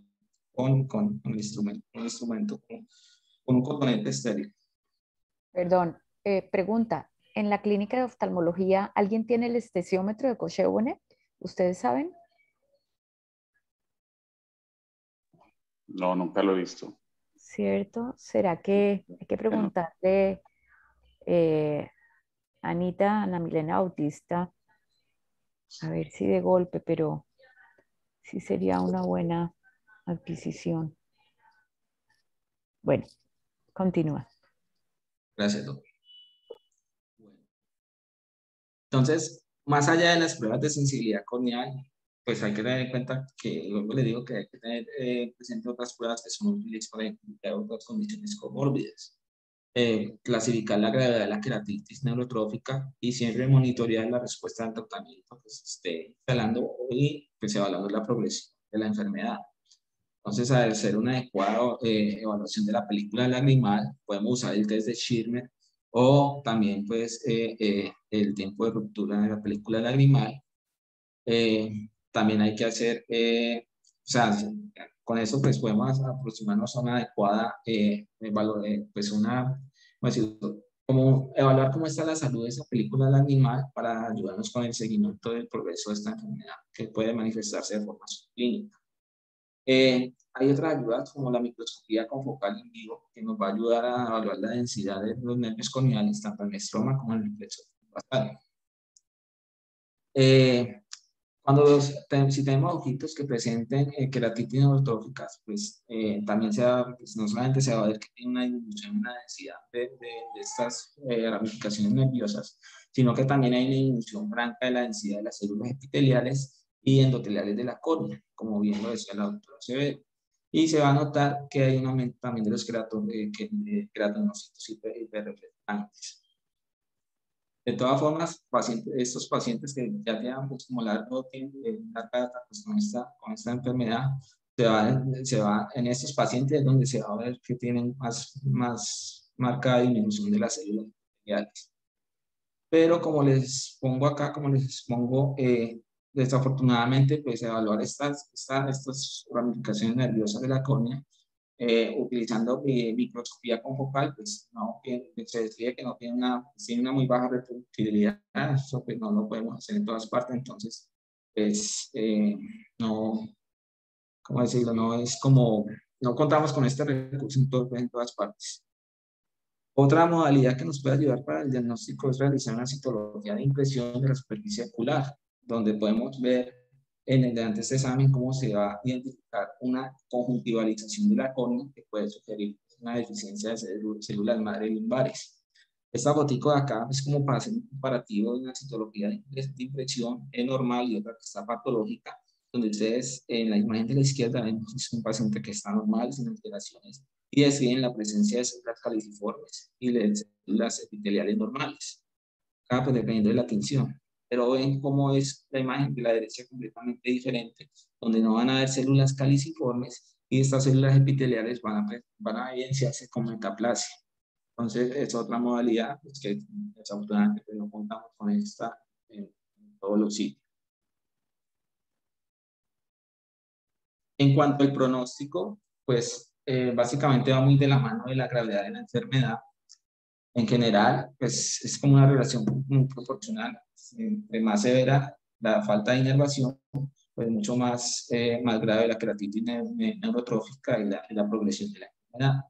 con el instrumento, con un cotonete estéril. Perdón, pregunta. ¿En la clínica de oftalmología alguien tiene el esteciómetro de Pochet-Bonnet? ¿Ustedes saben? No, nunca lo he visto. ¿Cierto? ¿Será que hay que preguntarle a Anita, Ana Milena Bautista, a ver si de golpe, pero sí sería una buena adquisición? Bueno, continúa. Gracias, doctor. Bueno. Entonces, más allá de las pruebas de sensibilidad corneal, pues hay que tener en cuenta que, luego le digo que hay que tener presente otras pruebas que son útiles para identificar otras condiciones comórbidas. Clasificar la gravedad de la queratitis neurotrófica y siempre monitorear la respuesta al tratamiento que se esté instalando y pues evaluando la progresión de la enfermedad. Entonces, al hacer una adecuada evaluación de la película lagrimal, podemos usar el test de Schirmer o también pues el tiempo de ruptura de la película lagrimal. También hay que hacer, o sea, con eso pues podemos aproximarnos a una adecuada, pues una, ¿cómo decirlo? Como evaluar cómo está la salud de esa película lagrimal para ayudarnos con el seguimiento del progreso de esta enfermedad que puede manifestarse de forma subclínica. Hay otras ayudas como la microscopía confocal in vivo que nos va a ayudar a evaluar la densidad de los nervios corneales tanto en el estroma como en el plexo basal. Si tenemos ojitos que presenten queratitis neurotróficas, pues también pues, no solamente se va a ver que tiene una disminución en la densidad de estas ramificaciones nerviosas, sino que también hay una disminución franca de la densidad de las células epiteliales y endoteliales de la córnea, como bien lo decía la doctora Acevedo. Y se va a notar que hay un aumento también de los queratinocitos hiperreflectantes. De todas formas, estos pacientes que ya tienen pues, como largo tiempo, larga data pues, con esta enfermedad, se va en estos pacientes donde se va a ver que tienen más marcada disminución de las células epiteliales. Pero como les pongo acá, como les pongo, desafortunadamente, pues evaluar estas ramificaciones nerviosas de la córnea, utilizando microscopía confocal, pues no, se describe que no tiene una muy baja reproducibilidad, eso pues no lo podemos hacer en todas partes, entonces, pues no, ¿cómo decirlo? No es como, no contamos con este recurso en todas partes. Otra modalidad que nos puede ayudar para el diagnóstico es realizar una citología de impresión de la superficie ocular, donde podemos ver durante este examen cómo se va a identificar una conjuntivalización de la córnea que puede sugerir una deficiencia de células madre lumbares. Esta fotico de acá es como para hacer un comparativo de una citología de impresión normal y otra que está patológica, donde ustedes en la imagen de la izquierda ven que es un paciente que está normal, sin alteraciones, y describen la presencia de células caliciformes y de células epiteliales normales, acá pues dependiendo de la tinción. Pero ven cómo es la imagen de la derecha completamente diferente, donde no van a haber células caliciformes y estas células epiteliales van a evidenciarse como metaplasia. Entonces es otra modalidad pues, que desafortunadamente no contamos con esta en todos los sitios. En cuanto al pronóstico, pues básicamente va muy de la mano de la gravedad de la enfermedad. En general, pues es como una relación muy proporcional. Entre más severa la falta de inervación, pues mucho más grave la queratitis neurotrófica y la progresión de la enfermedad.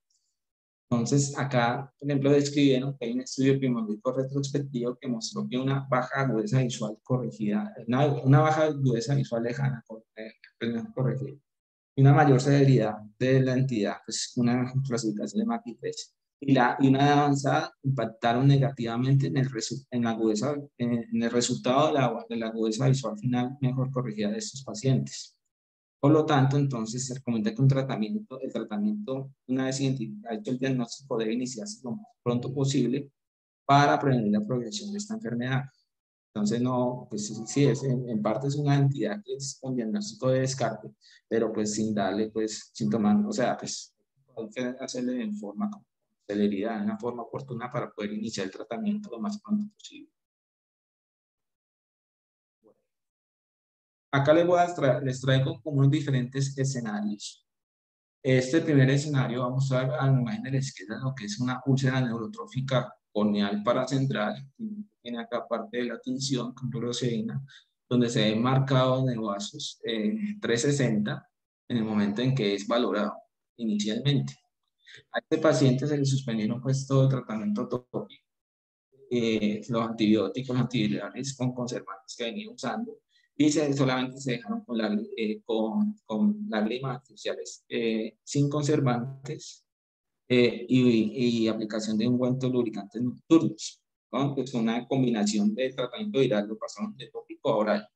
Entonces, acá, por ejemplo, describieron que hay un estudio epidemiológico retrospectivo que mostró que una baja agudeza visual corregida, una baja agudeza visual lejana corregida, y una mayor severidad de la entidad, pues una clasificación de MAPI 3 y una avanzada impactaron negativamente en la agudeza, en el resultado de la agudeza visual final mejor corregida de estos pacientes. Por lo tanto, entonces se recomienda que el tratamiento, una vez identificado el diagnóstico, debe iniciarse lo más pronto posible para prevenir la progresión de esta enfermedad. Entonces, no, pues sí en parte es una entidad que es con diagnóstico de descarte, pero pues sin darle, pues, sin tomar, o sea, pues hay que hacerle en forma con celeridad, en una forma oportuna para poder iniciar el tratamiento lo más pronto posible. Acá les traigo como unos diferentes escenarios. Este primer escenario vamos a ver a la imagen de la izquierda lo que es una úlcera neurotrófica corneal paracentral, tiene acá parte de la tinción con cloroceína, donde se ven marcados neovasos 360 en el momento en que es valorado inicialmente. A este paciente se le suspendieron pues todo el tratamiento tópico, los antibióticos, los antivirales con conservantes que venía usando, y solamente se dejaron con lágrimas artificiales sin conservantes y aplicación de ungüentos lubricantes nocturnos, ¿no? Pues una combinación de tratamiento viral, lo pasaron de tópico a oral.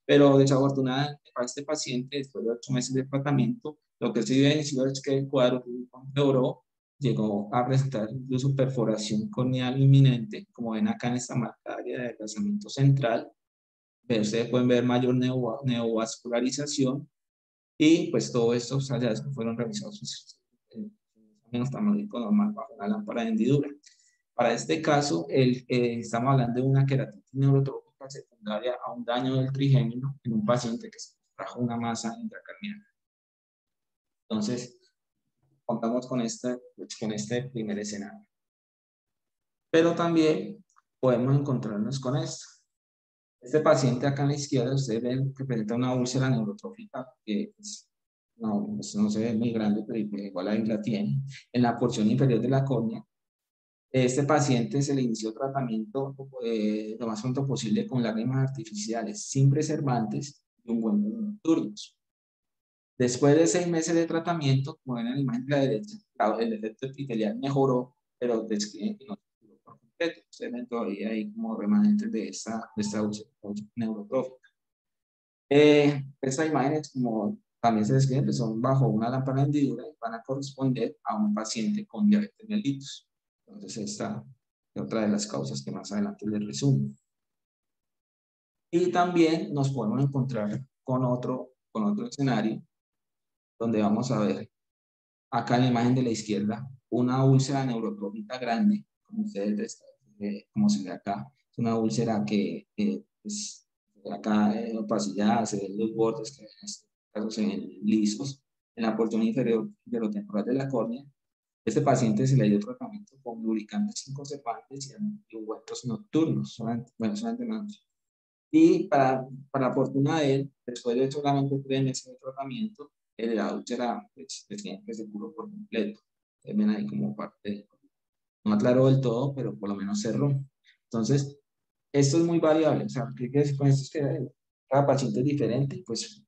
Pero desafortunadamente para este paciente, después de 8 meses de tratamiento, lo que se evidenció es que el cuadro clínico empeoró, llegó a presentar incluso perforación corneal inminente, como ven acá en esta marca área de desplazamiento central. Ustedes pueden ver mayor neovascularización y pues todo estos hallazgos fueron revisados en oftalmológico normal bajo una lámpara de hendidura. Para este caso, estamos hablando de una queratitis neurotrófica secundaria a un daño del trigémino en un paciente que se trajo una masa intracraniana. Entonces, contamos con este primer escenario. Pero también podemos encontrarnos con esto. Este paciente acá a la izquierda, ustedes ven que presenta una úlcera neurotrófica que no se ve muy grande, pero igual ahí la tiene. En la porción inferior de la córnea, este paciente se le inició tratamiento lo más pronto posible con lágrimas artificiales, sin preservantes y ungüentos nocturnos. Después de 6 meses de tratamiento, como ven en la imagen de la derecha, el efecto epitelial mejoró, pero describen que no se curó por completo. Ustedes ven todavía ahí como remanentes de esta úlcera neurotrófica. Estas imágenes, como también se describen, pues son bajo una lámpara de hendidura y van a corresponder a un paciente con diabetes mellitus. Entonces, esta es otra de las causas que más adelante les resumo. Y también nos podemos encontrar con otro escenario, donde vamos a ver acá en la imagen de la izquierda una úlcera neurotrófica grande, como ustedes, como se ve acá. Es una úlcera que pues, acá opacillada, se ven los bordes que en este caso se ven lisos en la porción inferior de lo temporal de la córnea. Este paciente se le dio tratamiento con lubricantes sin conservantes y ungüentos nocturnos, solamente noche. Y para fortuna de él, después de solamente 3 meses de tratamiento, la úlcera pues, que se curó por completo. Ustedes ven ahí como parte, no aclaró del todo, pero por lo menos cerró. Entonces, esto es muy variable. O sea, ¿qué quiere decir con esto? Es que cada paciente es diferente. Pues,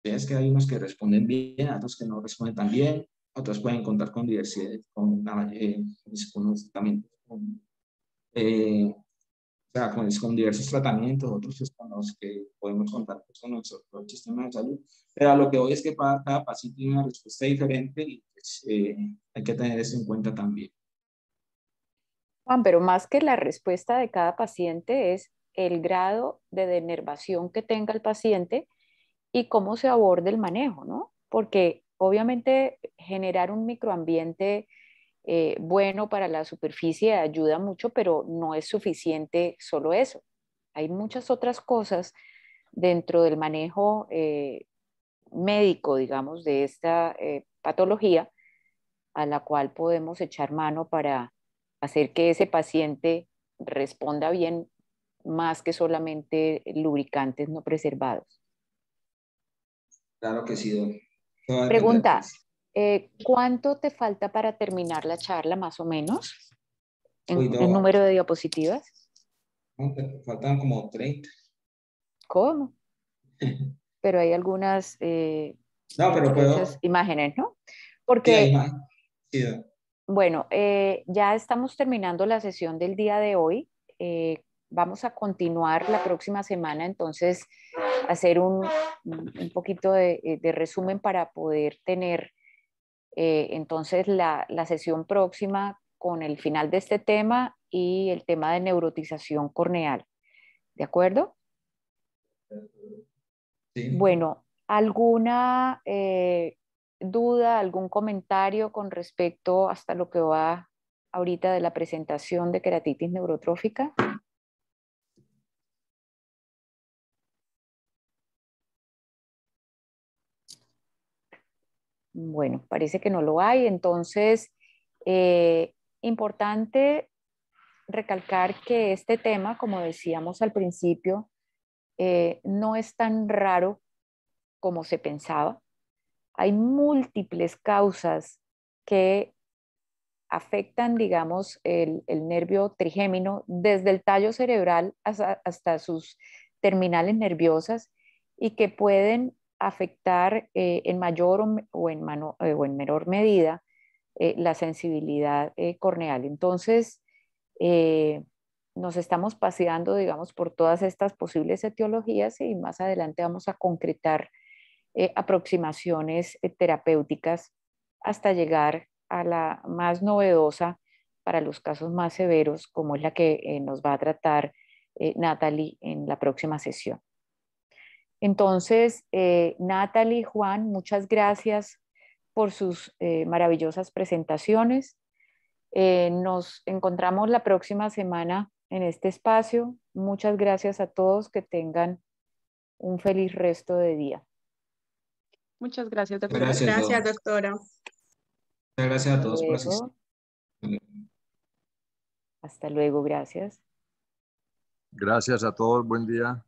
es que hay unos que responden bien, otros que no responden tan bien, otros pueden contar con diversidad, con unos tratamientos, o sea, con diversos tratamientos, otros pues, con los que podemos contar pues, con nuestro propio sistema de salud. Pero a lo que voy es que para cada paciente tiene una respuesta diferente y pues, hay que tener eso en cuenta también. Juan, pero más que la respuesta de cada paciente es el grado de denervación que tenga el paciente y cómo se aborde el manejo, ¿no? Porque obviamente generar un microambiente bueno para la superficie ayuda mucho, pero no es suficiente solo eso. Hay muchas otras cosas dentro del manejo médico, digamos, de esta patología a la cual podemos echar mano para hacer que ese paciente responda bien más que solamente lubricantes no preservados. Claro que sí, Don. Todo va a depender, Pregunta, pues. ¿cuánto te falta para terminar la charla más o menos Uy, en no, número de diapositivas? faltan como 30. ¿Cómo? Pero hay algunas No, pero muchas puedo. imágenes, ¿no? Sí, hay Porque, más. Sí, Don. bueno, ya estamos terminando la sesión del día de hoy. Vamos a continuar la próxima semana, entonces, hacer un poquito de resumen para poder tener entonces la sesión próxima con el final de este tema y el tema de neurotización corneal. ¿De acuerdo? Sí. Bueno, ¿alguna duda, algún comentario con respecto hasta lo que va ahorita de la presentación de queratitis neurotrófica? Bueno, parece que no lo hay. Entonces, eh, importante recalcar que este tema, como decíamos al principio, no es tan raro como se pensaba. Hay múltiples causas que afectan, digamos, el nervio trigémino desde el tallo cerebral hasta sus terminales nerviosas y que pueden afectar en mayor o en menor medida la sensibilidad corneal. Entonces, nos estamos paseando, digamos, por todas estas posibles etiologías y más adelante vamos a concretar aproximaciones terapéuticas hasta llegar a la más novedosa para los casos más severos, como es la que nos va a tratar Natalie en la próxima sesión. Entonces, Natalie, Juan, muchas gracias por sus maravillosas presentaciones. Nos encontramos la próxima semana en este espacio. Muchas gracias a todos, que tengan un feliz resto de día. Muchas gracias, doctora. Gracias, Gracias, doctora. Muchas gracias a todos por asistir. Hasta luego, gracias. Gracias a todos, buen día.